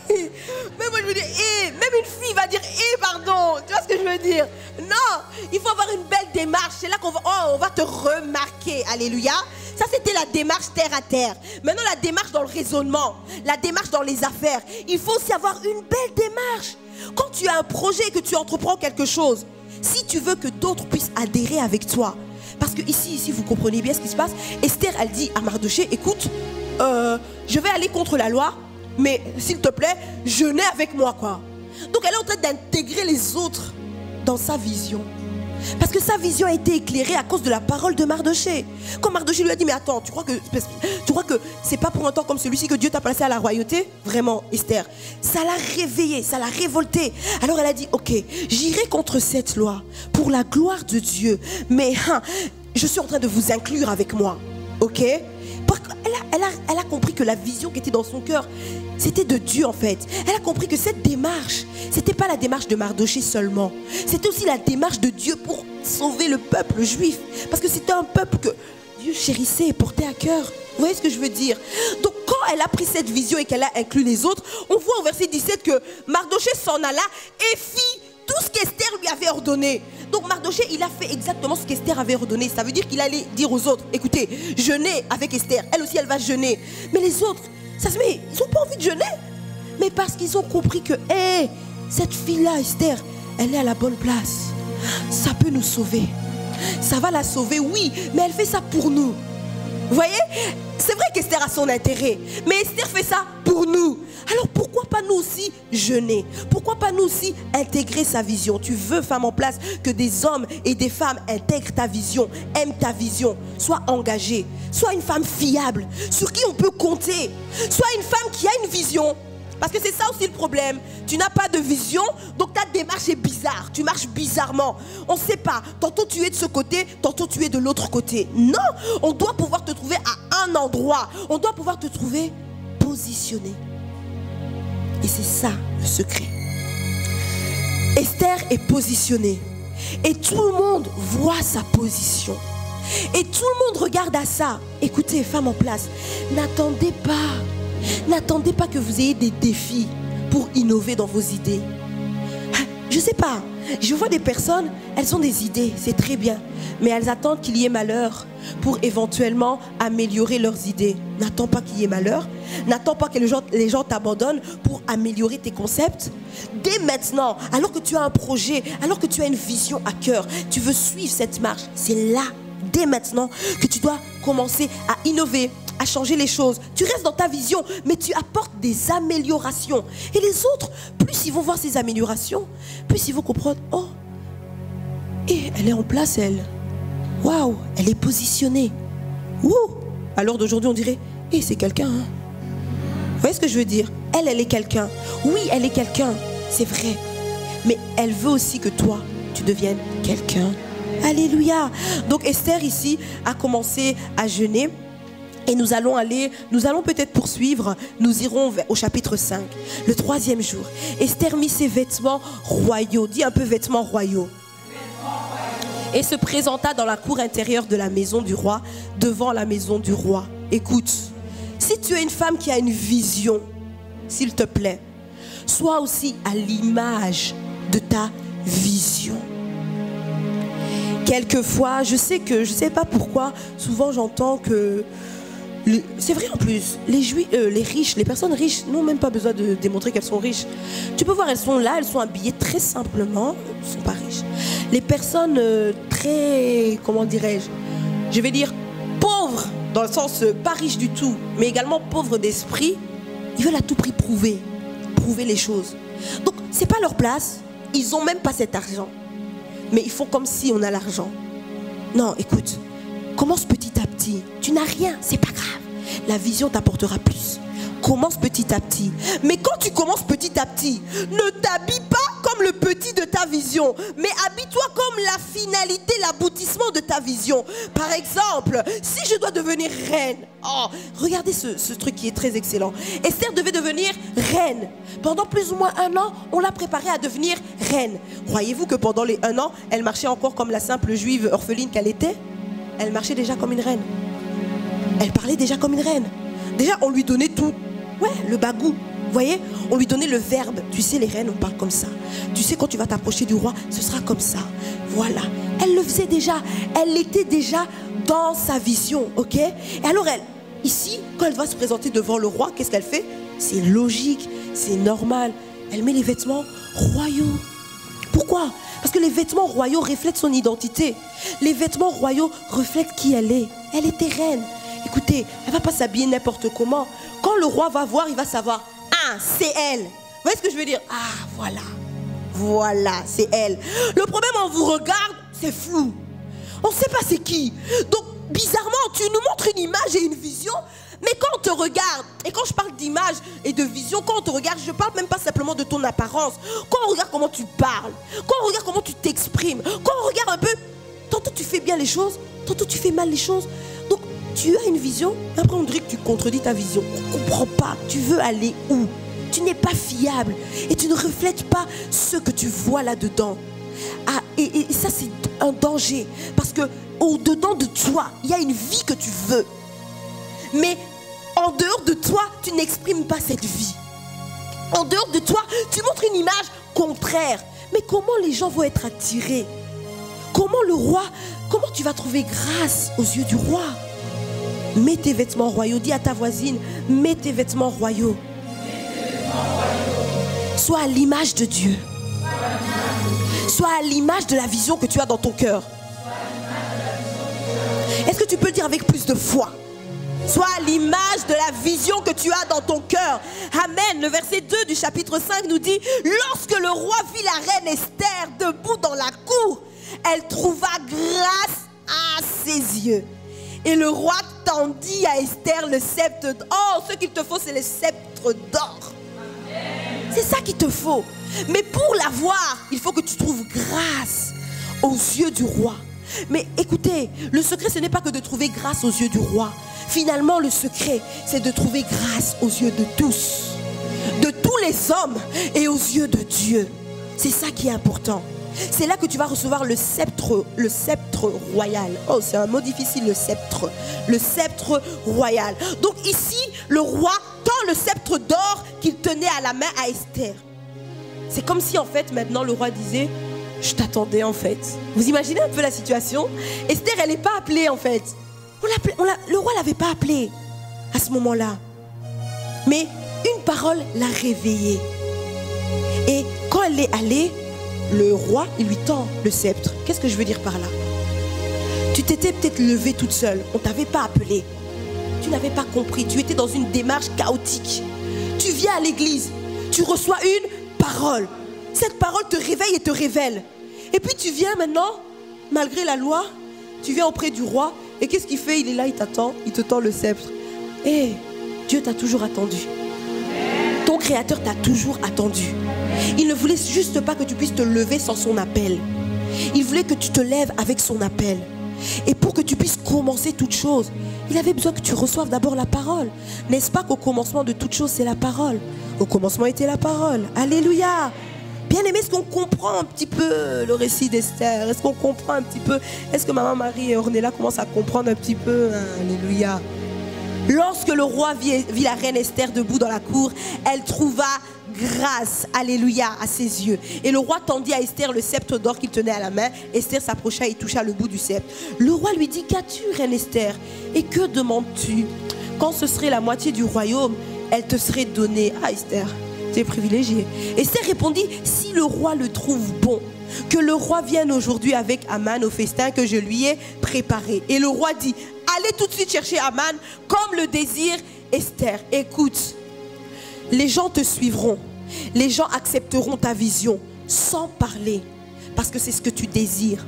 Mais moi je veux dire, même une fille va dire, pardon. Tu vois ce que je veux dire? Non, il faut avoir une belle démarche. C'est là qu'on va, on va te remarquer. Alléluia. Ça c'était la démarche terre à terre. Maintenant la démarche dans le raisonnement, la démarche dans les affaires. Il faut aussi avoir une belle démarche. Quand tu as un projet, que tu entreprends quelque chose, si tu veux que d'autres puissent adhérer avec toi, parce que ici vous comprenez bien ce qui se passe. Esther, elle dit à Mardoché, écoute, je vais aller contre la loi, mais s'il te plaît, jeûnez avec moi, quoi. Donc elle est en train d'intégrer les autres dans sa vision. Parce que sa vision a été éclairée à cause de la parole de Mardoché. Quand Mardoché lui a dit, mais attends, tu crois que c'est pas pour un temps comme celui-ci que Dieu t'a placé à la royauté? Vraiment, Esther, ça l'a réveillée, ça l'a révoltée. Alors elle a dit, ok, j'irai contre cette loi pour la gloire de Dieu, mais je suis en train de vous inclure avec moi, ok? Elle a compris que la vision qui était dans son cœur, c'était de Dieu en fait. Elle a compris que cette démarche, c'était pas la démarche de Mardoché seulement. C'était aussi la démarche de Dieu pour sauver le peuple juif. Parce que c'était un peuple que Dieu chérissait et portait à cœur. Vous voyez ce que je veux dire? Donc quand elle a pris cette vision et qu'elle a inclus les autres, on voit au verset 17 que Mardoché s'en alla et fit tout ce qu'Esther lui avait ordonné. Donc Mardoché, il a fait exactement ce qu'Esther avait ordonné. Ça veut dire qu'il allait dire aux autres, écoutez, jeûnez avec Esther. Elle aussi, elle va jeûner. Mais les autres, ça se met, ils n'ont pas envie de jeûner. Mais parce qu'ils ont compris que, cette fille-là, Esther, elle est à la bonne place. Ça peut nous sauver. Ça va la sauver, oui, mais elle fait ça pour nous. Vous voyez? C'est vrai qu'Esther a son intérêt, mais Esther fait ça pour nous. Alors pourquoi pas nous aussi jeûner? Pourquoi pas nous aussi intégrer sa vision? Tu veux, femme en place, que des hommes et des femmes intègrent ta vision, aiment ta vision, sois engagée, sois une femme fiable, sur qui on peut compter, sois une femme qui a une vision. Parce que c'est ça aussi le problème. Tu n'as pas de vision, donc ta démarche est bizarre. Tu marches bizarrement. On ne sait pas. Tantôt tu es de ce côté, tantôt tu es de l'autre côté. Non, on doit pouvoir te trouver à un endroit. On doit pouvoir te trouver positionné. Et c'est ça le secret. Esther est positionnée. Et tout le monde voit sa position. Et tout le monde regarde à ça. Écoutez, femme en place, n'attendez pas que vous ayez des défis pour innover dans vos idées. Je ne sais pas, je vois des personnes, elles ont des idées, c'est très bien, mais elles attendent qu'il y ait malheur pour éventuellement améliorer leurs idées. N'attends pas qu'il y ait malheur, n'attends pas que les gens t'abandonnent pour améliorer tes concepts. Dès maintenant, alors que tu as un projet, alors que tu as une vision à cœur, tu veux suivre cette marche, c'est là, dès maintenant, que tu dois commencer à innover, à changer les choses. Tu restes dans ta vision, mais tu apportes des améliorations. Et les autres, plus ils vont voir ces améliorations, plus ils vont comprendre, oh, et elle est en place, elle. Waouh, elle est positionnée. Wouh. Alors d'aujourd'hui, on dirait, c'est quelqu'un. Hein. Vous voyez ce que je veux dire? Elle est quelqu'un. Oui, elle est quelqu'un, c'est vrai. Mais elle veut aussi que toi, tu deviennes quelqu'un. Alléluia. Donc Esther ici a commencé à jeûner. Et nous allons peut-être poursuivre. Nous irons au chapitre 5, le 3e jour. Esther mit ses vêtements royaux. Dis un peu vêtements royaux. Et se présenta dans la cour intérieure de la maison du roi, devant la maison du roi. Écoute, si tu es une femme qui a une vision, s'il te plaît, sois aussi à l'image de ta vision. Quelquefois, je sais pas pourquoi, souvent j'entends que c'est vrai en plus, les riches, les personnes riches n'ont même pas besoin de démontrer qu'elles sont riches. Tu peux voir, elles sont là, elles sont habillées très simplement, elles ne sont pas riches. Les personnes très, comment dirais-je, je vais dire pauvres, dans le sens pas riches du tout, mais également pauvres d'esprit, ils veulent à tout prix prouver les choses. Donc, c'est pas leur place, ils n'ont même pas cet argent. Mais ils font comme si on a l'argent. Non, écoute, commence petit à petit. Tu n'as rien, c'est pas grave. La vision t'apportera plus. Commence petit à petit. Mais quand tu commences petit à petit, ne t'habille pas comme comme le petit de ta vision, mais habille-toi comme la finalité, l'aboutissement de ta vision. Par exemple, si je dois devenir reine, oh, regardez ce truc qui est très excellent. Esther devait devenir reine. Pendant plus ou moins 1 an, on l'a préparée à devenir reine. Croyez-vous que pendant les 1 an, elle marchait encore comme la simple juive orpheline qu'elle était? Elle marchait déjà comme une reine. Elle parlait déjà comme une reine. Déjà, on lui donnait tout. Ouais, le bagou. Vous voyez, on lui donnait le verbe. Tu sais, les reines, on parle comme ça. Tu sais, quand tu vas t'approcher du roi, ce sera comme ça. Voilà. Elle le faisait déjà. Elle était déjà dans sa vision, ok? Et alors, elle, ici, quand elle va se présenter devant le roi, qu'est-ce qu'elle fait? C'est logique, c'est normal. Elle met les vêtements royaux. Pourquoi? Parce que les vêtements royaux reflètent son identité. Les vêtements royaux reflètent qui elle est. Elle était reine. Écoutez, elle ne va pas s'habiller n'importe comment. Quand le roi va voir, il va savoir. Ah, c'est elle. Vous voyez ce que je veux dire? Ah, voilà. Voilà, c'est elle. Le problème, on vous regarde, c'est flou. On ne sait pas c'est qui. Donc, bizarrement, tu nous montres une image et une vision. Mais quand on te regarde, et quand je parle d'image et de vision, quand on te regarde, je ne parle même pas simplement de ton apparence. Quand on regarde comment tu parles, quand on regarde comment tu t'exprimes, quand on regarde un peu, tantôt tu fais bien les choses, tantôt tu fais mal les choses. Donc, tu as une vision, après on dirait que tu contredis ta vision. On ne comprend pas. Tu veux aller où? Tu n'es pas fiable et tu ne reflètes pas ce que tu vois là-dedans. Ah, et ça, c'est un danger. Parce que au-dedans de toi, il y a une vie que tu veux. Mais en dehors de toi, tu n'exprimes pas cette vie. En dehors de toi, tu montres une image contraire. Mais comment les gens vont être attirés? Comment le roi, comment tu vas trouver grâce aux yeux du roi? Mets tes vêtements royaux. Dis à ta voisine, mets tes vêtements royaux. Sois à l'image de Dieu. Sois à l'image de la vision que tu as dans ton cœur. Est-ce que tu peux le dire avec plus de foi? Sois à l'image de la vision que tu as dans ton cœur. Amen. Le verset 2 du chapitre 5 nous dit: lorsque le roi vit la reine Esther debout dans la cour, elle trouva grâce à ses yeux. Et le roi tendit à Esther le sceptre. Oh, ce qu'il te faut, c'est le sceptre d'or. C'est ça qu'il te faut. Mais pour l'avoir, il faut que tu trouves grâce aux yeux du roi. Mais écoutez, le secret, ce n'est pas que de trouver grâce aux yeux du roi. Finalement, le secret, c'est de trouver grâce aux yeux de tous. De tous les hommes et aux yeux de Dieu. C'est ça qui est important. C'est là que tu vas recevoir le sceptre royal. Oh, c'est un mot difficile, le sceptre royal. Donc ici, le roi tend le sceptre d'or qu'il tenait à la main à Esther. C'est comme si en fait, maintenant, le roi disait: je t'attendais en fait. Vous imaginez un peu la situation? Esther, elle n'est pas appelée en fait. Le roi ne l'avait pas appelée à ce moment-là. Mais une parole l'a réveillée. Et quand elle est allée, le roi, il lui tend le sceptre. Qu'est-ce que je veux dire par là? Tu t'étais peut-être levée toute seule. On ne t'avait pas appelée. Tu n'avais pas compris. Tu étais dans une démarche chaotique. Tu viens à l'église. Tu reçois une parole. Cette parole te réveille et te révèle. Et puis tu viens maintenant, malgré la loi, tu viens auprès du roi. Et qu'est-ce qu'il fait? Il est là, il t'attend, il te tend le sceptre. Hé, Dieu t'a toujours attendu. Ton Créateur t'a toujours attendu. Il ne voulait juste pas que tu puisses te lever sans son appel. Il voulait que tu te lèves avec son appel. Et pour que tu puisses commencer toute chose, il avait besoin que tu reçoives d'abord la parole. N'est-ce pas qu'au commencement de toute chose, c'est la parole? Au commencement était la parole. Alléluia. Bien aimé, est-ce qu'on comprend un petit peu le récit d'Esther? Est-ce qu'on comprend un petit peu? Est-ce que maman Marie et Ornella commencent à comprendre un petit peu? Alléluia. Lorsque le roi vit la reine Esther debout dans la cour, elle trouva grâce, alléluia, à ses yeux. Et le roi tendit à Esther le sceptre d'or qu'il tenait à la main. Esther s'approcha et toucha le bout du sceptre. Le roi lui dit: qu'as-tu, reine Esther? Et que demandes-tu? Quand ce serait la moitié du royaume, elle te serait donnée. Ah, Esther, tu es privilégiée. Esther répondit: si le roi le trouve bon, que le roi vienne aujourd'hui avec Aman au festin que je lui ai préparé. Et le roi dit: allez tout de suite chercher Aman comme le désire Esther. Écoute, les gens te suivront. Les gens accepteront ta vision sans parler, parce que c'est ce que tu désires.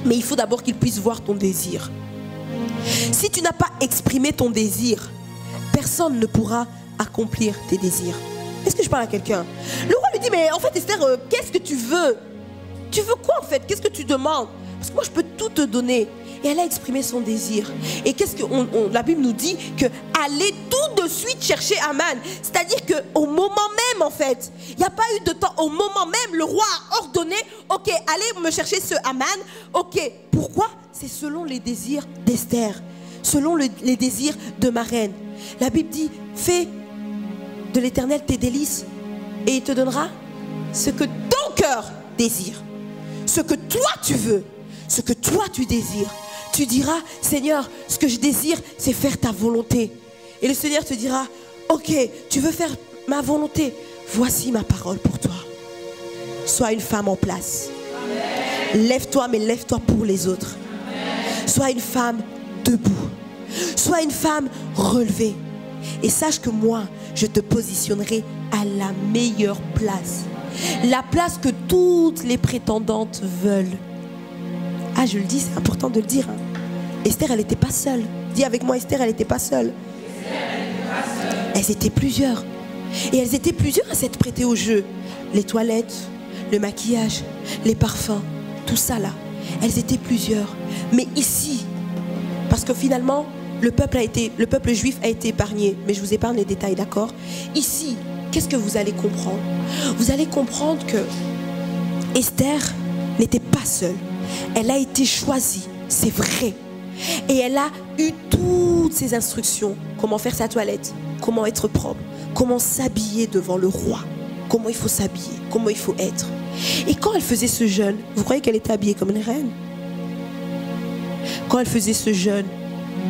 Mais il faut d'abord qu'ils puissent voir ton désir. Si tu n'as pas exprimé ton désir, personne ne pourra accomplir tes désirs. Est-ce que je parle à quelqu'un? Le roi lui dit, mais en fait Esther, qu'est-ce que tu veux? Tu veux quoi en fait? Qu'est-ce que tu demandes? Parce que moi je peux tout te donner. Et elle a exprimé son désir. Et qu'est-ce que la Bible nous dit? Que aller tout de suite chercher Aman. C'est-à-dire qu'au moment même en fait, il n'y a pas eu de temps. Au moment même, le roi a ordonné, ok, allez me chercher ce Aman. Ok, pourquoi? C'est selon les désirs d'Esther. Selon les désirs de ma reine. La Bible dit, fais de l'Éternel tes délices et il te donnera ce que ton cœur désire. Ce que toi tu veux. Ce que toi tu désires. Tu diras, Seigneur, ce que je désire, c'est faire ta volonté. Et le Seigneur te dira, ok, tu veux faire ma volonté. Voici ma parole pour toi. Sois une femme en place. Lève-toi, mais lève-toi pour les autres. Sois une femme debout. Sois une femme relevée. Et sache que moi, je te positionnerai à la meilleure place. La place que toutes les prétendantes veulent. Ah, je le dis, c'est important de le dire. Esther, elle n'était pas seule. Dis avec moi, Esther, elle n'était pas seule. Elles étaient plusieurs. Et elles étaient plusieurs à s'être prêtées au jeu. Les toilettes, le maquillage, les parfums, tout ça là. Elles étaient plusieurs. Mais ici, parce que finalement, le peuple juif a été épargné. Mais je vous épargne les détails, d'accord? Ici, qu'est-ce que vous allez comprendre? Vous allez comprendre que Esther n'était pas seule. Elle a été choisie, c'est vrai. Et elle a eu toutes ses instructions. Comment faire sa toilette, comment être propre, comment s'habiller devant le roi, comment il faut s'habiller, comment il faut être. Et quand elle faisait ce jeûne, vous croyez qu'elle était habillée comme une reine? Quand elle faisait ce jeûne,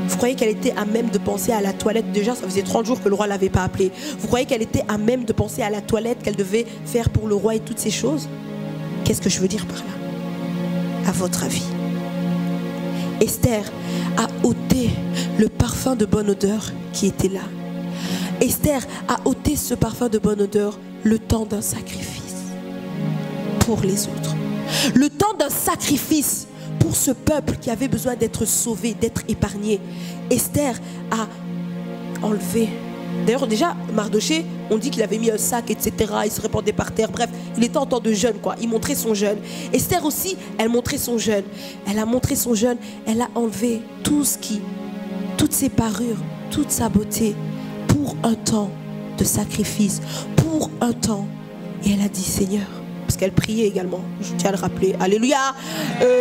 vous croyez qu'elle était à même de penser à la toilette? Déjà, ça faisait 30 jours que le roi ne l'avait pas appelée. Vous croyez qu'elle était à même de penser à la toilette qu'elle devait faire pour le roi et toutes ces choses? Qu'est-ce que je veux dire par là? À votre avis, Esther a ôté le parfum de bonne odeur qui était là. Esther a ôté ce parfum de bonne odeur le temps d'un sacrifice pour les autres. Le temps d'un sacrifice pour ce peuple qui avait besoin d'être sauvé, d'être épargné. Esther a enlevé. D'ailleurs, déjà, Mardoché, on dit qu'il avait mis un sac, etc. Il se répandait par terre. Bref, il était en temps de jeûne, quoi. Il montrait son jeûne. Esther aussi, elle montrait son jeûne. Elle a montré son jeûne. Elle a enlevé toutes ses parures, toute sa beauté, pour un temps de sacrifice, pour un temps. Et elle a dit, Seigneur, parce qu'elle priait également, je tiens à le rappeler, alléluia,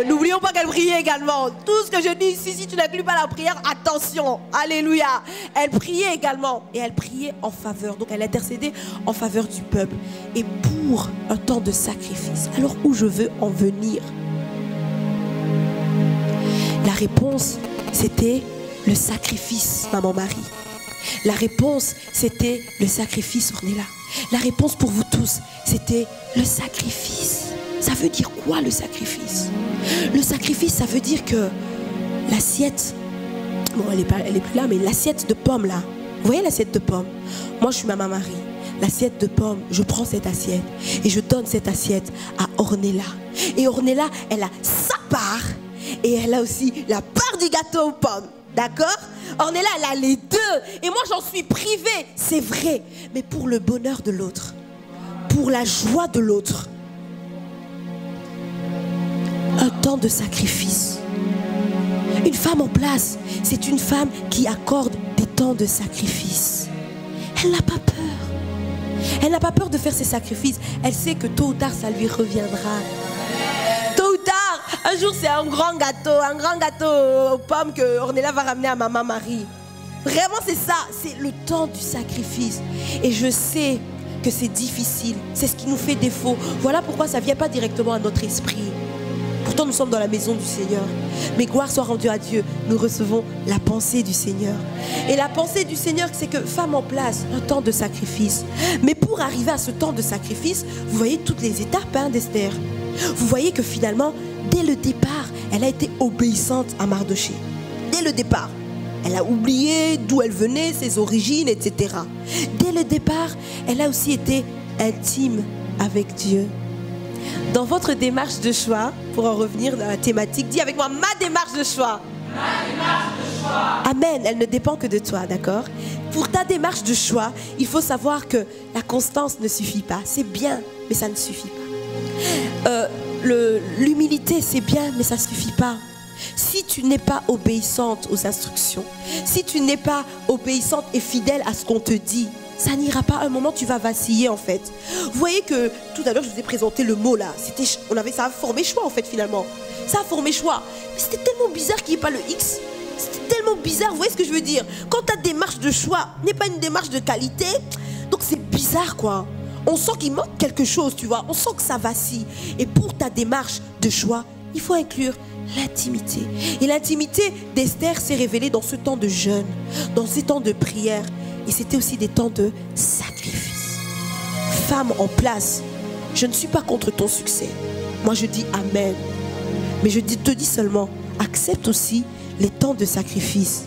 n'oublions pas qu'elle priait également. Tout ce que je dis ici, si tu n'inclus pas la prière, attention, alléluia. Elle priait également, et elle priait en faveur, donc elle intercédait en faveur du peuple, et pour un temps de sacrifice. Alors où je veux en venir? La réponse, c'était le sacrifice, maman Marie. La réponse, c'était le sacrifice, Ornella. La réponse pour vous tous, c'était le sacrifice. Ça veut dire quoi le sacrifice? Le sacrifice, ça veut dire que l'assiette, bon elle est plus là, mais l'assiette de pommes là, vous voyez l'assiette de pommes? Moi je suis maman Marie. L'assiette de pommes, je prends cette assiette et je donne cette assiette à Ornella. Et Ornella, elle a sa part et elle a aussi la part du gâteau aux pommes. D'accord? Ornella, elle a les deux. Et moi, j'en suis privée. C'est vrai. Mais pour le bonheur de l'autre. Pour la joie de l'autre. Un temps de sacrifice. Une femme en place, c'est une femme qui accorde des temps de sacrifice. Elle n'a pas peur. Elle n'a pas peur de faire ses sacrifices. Elle sait que tôt ou tard, ça lui reviendra. Tôt ou tard, un jour c'est un grand gâteau aux pommes que Ornella va ramener à maman Marie. Vraiment c'est ça, c'est le temps du sacrifice. Et je sais que c'est difficile, c'est ce qui nous fait défaut. Voilà pourquoi ça ne vient pas directement à notre esprit. Pourtant nous sommes dans la maison du Seigneur. Mais gloire soit rendue à Dieu, nous recevons la pensée du Seigneur. Et la pensée du Seigneur, c'est que femme en place, un temps de sacrifice. Mais pour arriver à ce temps de sacrifice, vous voyez toutes les étapes d'Esther. Vous voyez que finalement, dès le départ, elle a été obéissante à Mardoché. Dès le départ, elle a oublié d'où elle venait, ses origines, etc. Dès le départ, elle a aussi été intime avec Dieu. Dans votre démarche de choix, pour en revenir dans la thématique, dis avec moi, ma démarche de choix. Ma démarche de choix. Amen, elle ne dépend que de toi, d'accord? Pour ta démarche de choix, il faut savoir que la constance ne suffit pas. C'est bien, mais ça ne suffit pas. L'humilité, c'est bien, mais ça ne suffit pas. Si tu n'es pas obéissante aux instructions, si tu n'es pas obéissante et fidèle à ce qu'on te dit, ça n'ira pas. À un moment, tu vas vaciller en fait. Vous voyez que tout à l'heure, je vous ai présenté le mot là. Ça a formé choix en fait finalement. Ça a formé choix. Mais c'était tellement bizarre qu'il n'y ait pas le X. C'était tellement bizarre. Vous voyez ce que je veux dire? Quand ta démarche de choix n'est pas une démarche de qualité, donc c'est bizarre quoi. On sent qu'il manque quelque chose, tu vois. On sent que ça vacille. Et pour ta démarche de choix, il faut inclure l'intimité. Et l'intimité d'Esther s'est révélée dans ce temps de jeûne, dans ces temps de prière. Et c'était aussi des temps de sacrifice. Femme en place, je ne suis pas contre ton succès. Moi je dis amen. Mais je te dis seulement, accepte aussi les temps de sacrifice.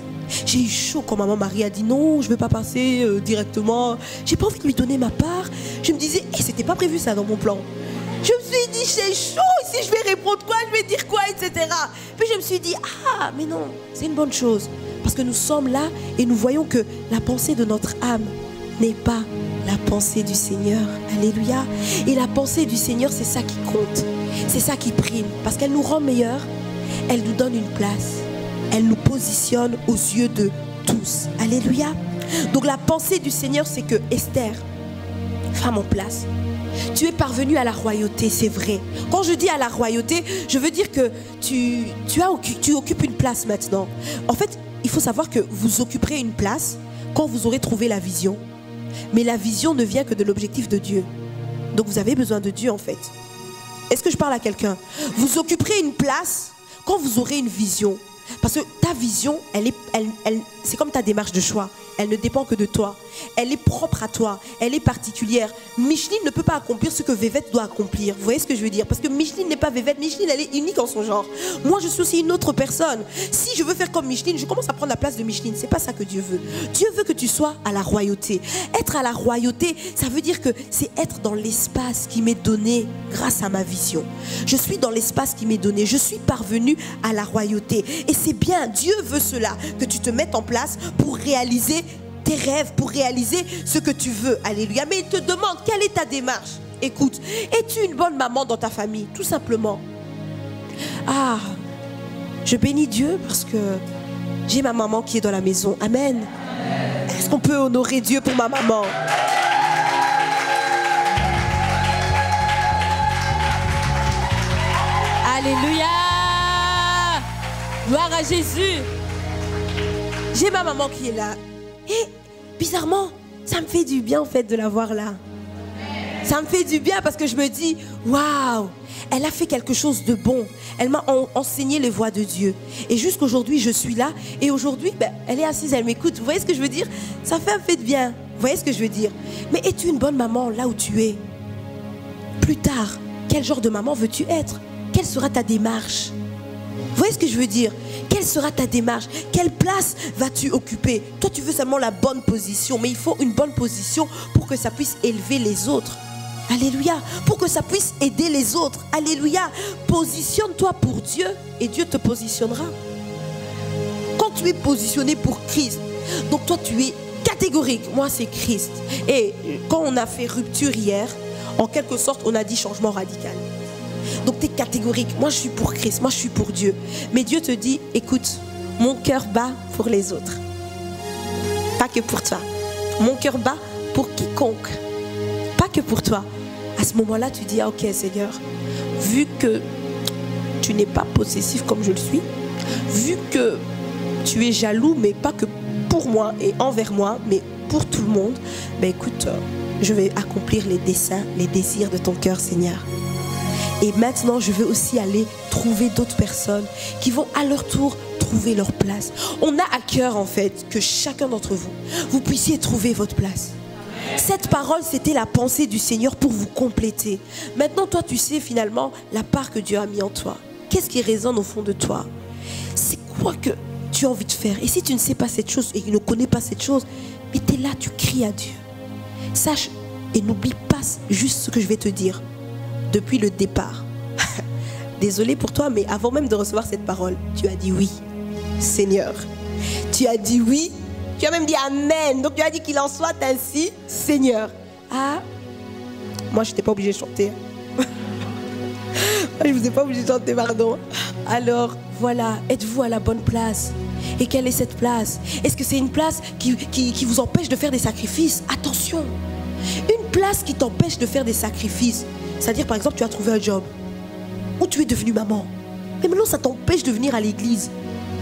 J'ai eu chaud quand maman Marie a dit non, je ne veux pas passer directement. J'ai pas envie de lui donner ma part. Je me disais, c'était pas prévu ça dans mon plan. Je me suis dit, c'est chaud, ici je vais répondre quoi, je vais dire quoi, etc. Puis je me suis dit, mais non, c'est une bonne chose. Parce que nous sommes là et nous voyons que la pensée de notre âme n'est pas la pensée du Seigneur. Alléluia. Et la pensée du Seigneur, c'est ça qui compte. C'est ça qui prime. Parce qu'elle nous rend meilleurs. Elle nous donne une place. Elle nous positionne aux yeux de tous. Alléluia. Donc la pensée du Seigneur, c'est que Esther, femme en place, tu es parvenue à la royauté, c'est vrai. Quand je dis à la royauté, je veux dire que tu occupes une place maintenant. En fait, il faut savoir que vous occuperez une place quand vous aurez trouvé la vision. Mais la vision ne vient que de l'objectif de Dieu. Donc vous avez besoin de Dieu en fait. Est-ce que je parle à quelqu'un? Vous occuperez une place quand vous aurez une vision. Parce que ta vision, c'est comme ta démarche de choix. Elle ne dépend que de toi. Elle est propre à toi. Elle est particulière. Micheline ne peut pas accomplir ce que Vévette doit accomplir. Vous voyez ce que je veux dire? Parce que Micheline n'est pas Vévette. Micheline, elle est unique en son genre. Moi, je suis aussi une autre personne. Si je veux faire comme Micheline, je commence à prendre la place de Micheline. C'est pas ça que Dieu veut. Dieu veut que tu sois à la royauté. Être à la royauté, ça veut dire que c'est être dans l'espace qui m'est donné grâce à ma vision. Je suis dans l'espace qui m'est donné. Je suis parvenue à la royauté. Et c'est bien. Dieu veut cela, que tu te mettes en place pour réaliser tes rêves, pour réaliser ce que tu veux. Alléluia. Mais il te demande, quelle est ta démarche? Écoute, es-tu une bonne maman dans ta famille? Tout simplement. Je bénis Dieu parce que j'ai ma maman qui est dans la maison. Amen. Est-ce qu'on peut honorer Dieu pour ma maman? Alléluia. Gloire à Jésus. J'ai ma maman qui est là. Et bizarrement, ça me fait du bien en fait de la voir là. Ça me fait du bien parce que je me dis, waouh, elle a fait quelque chose de bon. Elle m'a enseigné les voies de Dieu. Et jusqu'aujourd'hui, je suis là. Et aujourd'hui, elle est assise, elle m'écoute. Vous voyez ce que je veux dire? Ça fait un fait de bien. Vous voyez ce que je veux dire? Mais es-tu une bonne maman là où tu es? Plus tard, quel genre de maman veux-tu être? Quelle sera ta démarche? Vous voyez ce que je veux dire? Quelle sera ta démarche? Quelle place vas-tu occuper? Toi, tu veux seulement la bonne position, mais il faut une bonne position pour que ça puisse élever les autres. Alléluia. Pour que ça puisse aider les autres. Alléluia. Positionne-toi pour Dieu et Dieu te positionnera. Quand tu es positionné pour Christ, donc toi, tu es catégorique. Moi, c'est Christ. Et quand on a fait rupture hier, en quelque sorte, on a dit changement radical. Donc tu es catégorique. Moi je suis pour Christ, moi je suis pour Dieu. Mais Dieu te dit, écoute, mon cœur bat pour les autres. Pas que pour toi. Mon cœur bat pour quiconque. Pas que pour toi. À ce moment-là, tu dis, ok Seigneur, vu que tu n'es pas possessif comme je le suis, vu que tu es jaloux, mais pas que pour moi et envers moi, mais pour tout le monde, écoute, je vais accomplir les desseins, les désirs de ton cœur, Seigneur. Et maintenant, je veux aussi aller trouver d'autres personnes qui vont à leur tour trouver leur place. On a à cœur, en fait, que chacun d'entre vous, vous puissiez trouver votre place. Cette parole, c'était la pensée du Seigneur pour vous compléter. Maintenant, toi, tu sais finalement la part que Dieu a mis en toi. Qu'est-ce qui résonne au fond de toi? C'est quoi que tu as envie de faire? Et si tu ne sais pas cette chose et que tu ne connais pas cette chose, mais tu es là, tu cries à Dieu. Sache et n'oublie pas juste ce que je vais te dire. Depuis le départ, désolé pour toi, mais avant même de recevoir cette parole, tu as dit oui, Seigneur, Tu as dit oui. Tu as même dit amen. Donc tu as dit qu'il en soit ainsi, Seigneur. Ah, moi je n'étais pas obligée de chanter. Moi, je ne vous ai pas obligée de chanter, pardon. Alors voilà, êtes-vous à la bonne place? Et quelle est cette place? Est-ce que c'est une place qui vous empêche de faire des sacrifices? Attention, une place qui t'empêche de faire des sacrifices, c'est-à-dire par exemple tu as trouvé un job ou tu es devenu maman, mais maintenant ça t'empêche de venir à l'église.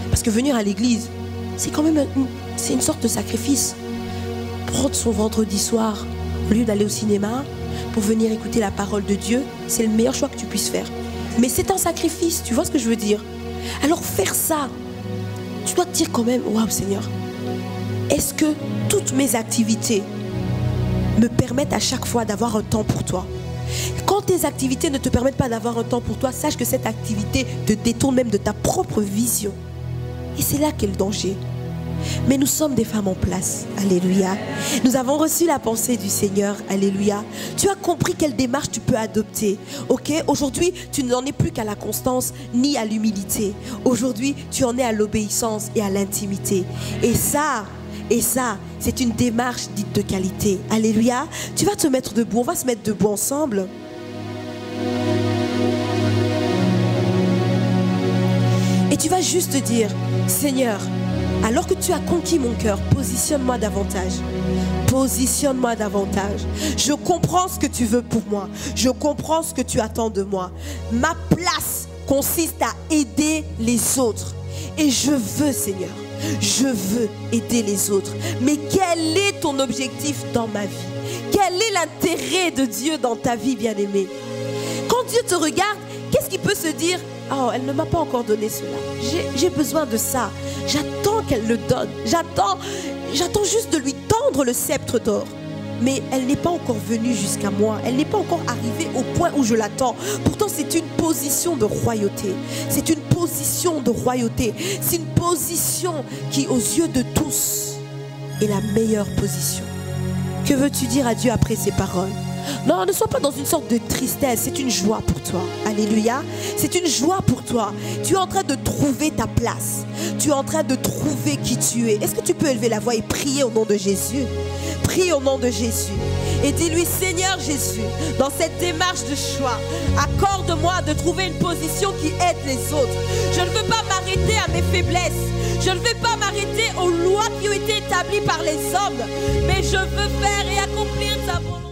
Parce que venir à l'église, c'est quand même c'est une sorte de sacrifice. Prendre son vendredi soir au lieu d'aller au cinéma pour venir écouter la parole de Dieu, c'est le meilleur choix que tu puisses faire. Mais c'est un sacrifice, tu vois ce que je veux dire? Alors faire ça, tu dois te dire quand même, waouh Seigneur, est-ce que toutes mes activités me permettent à chaque fois d'avoir un temps pour toi? Quand tes activités ne te permettent pas d'avoir un temps pour toi, sache que cette activité te détourne même de ta propre vision. Et c'est là qu'est le danger. Mais nous sommes des femmes en place. Alléluia. Nous avons reçu la pensée du Seigneur. Alléluia. Tu as compris quelle démarche tu peux adopter. Ok? Aujourd'hui, tu n'en es plus qu'à la constance ni à l'humilité. Aujourd'hui, tu en es à l'obéissance et à l'intimité. Et ça, c'est une démarche dite de qualité. Alléluia. Tu vas te mettre debout. On va se mettre debout ensemble. Et tu vas juste dire, Seigneur, alors que tu as conquis mon cœur, positionne-moi davantage. Positionne-moi davantage. Je comprends ce que tu veux pour moi. Je comprends ce que tu attends de moi. Ma place consiste à aider les autres. Et je veux, Seigneur, je veux aider les autres. Mais quel est ton objectif dans ma vie? Quel est l'intérêt de Dieu dans ta vie, bien-aimée? Quand Dieu te regarde, qu'est-ce qu'il peut se dire? Oh, elle ne m'a pas encore donné cela. J'ai besoin de ça. J'attends qu'elle le donne. J'attends juste de lui tendre le sceptre d'or. Mais elle n'est pas encore venue jusqu'à moi. Elle n'est pas encore arrivée au point où je l'attends. Pourtant, c'est une position de royauté. C'est une position de royauté. C'est une position qui, aux yeux de tous, est la meilleure position. Que veux-tu dire à Dieu après ces paroles? Non, ne sois pas dans une sorte de tristesse, c'est une joie pour toi. Alléluia. C'est une joie pour toi. Tu es en train de trouver ta place. Tu es en train de trouver qui tu es. Est-ce que tu peux élever la voix et prier au nom de Jésus? Prie au nom de Jésus. Et dis-lui, Seigneur Jésus, dans cette démarche de choix, accorde-moi de trouver une position qui aide les autres. Je ne veux pas m'arrêter à mes faiblesses. Je ne vais pas m'arrêter aux lois qui ont été établies par les hommes. Mais je veux faire et accomplir ta volonté.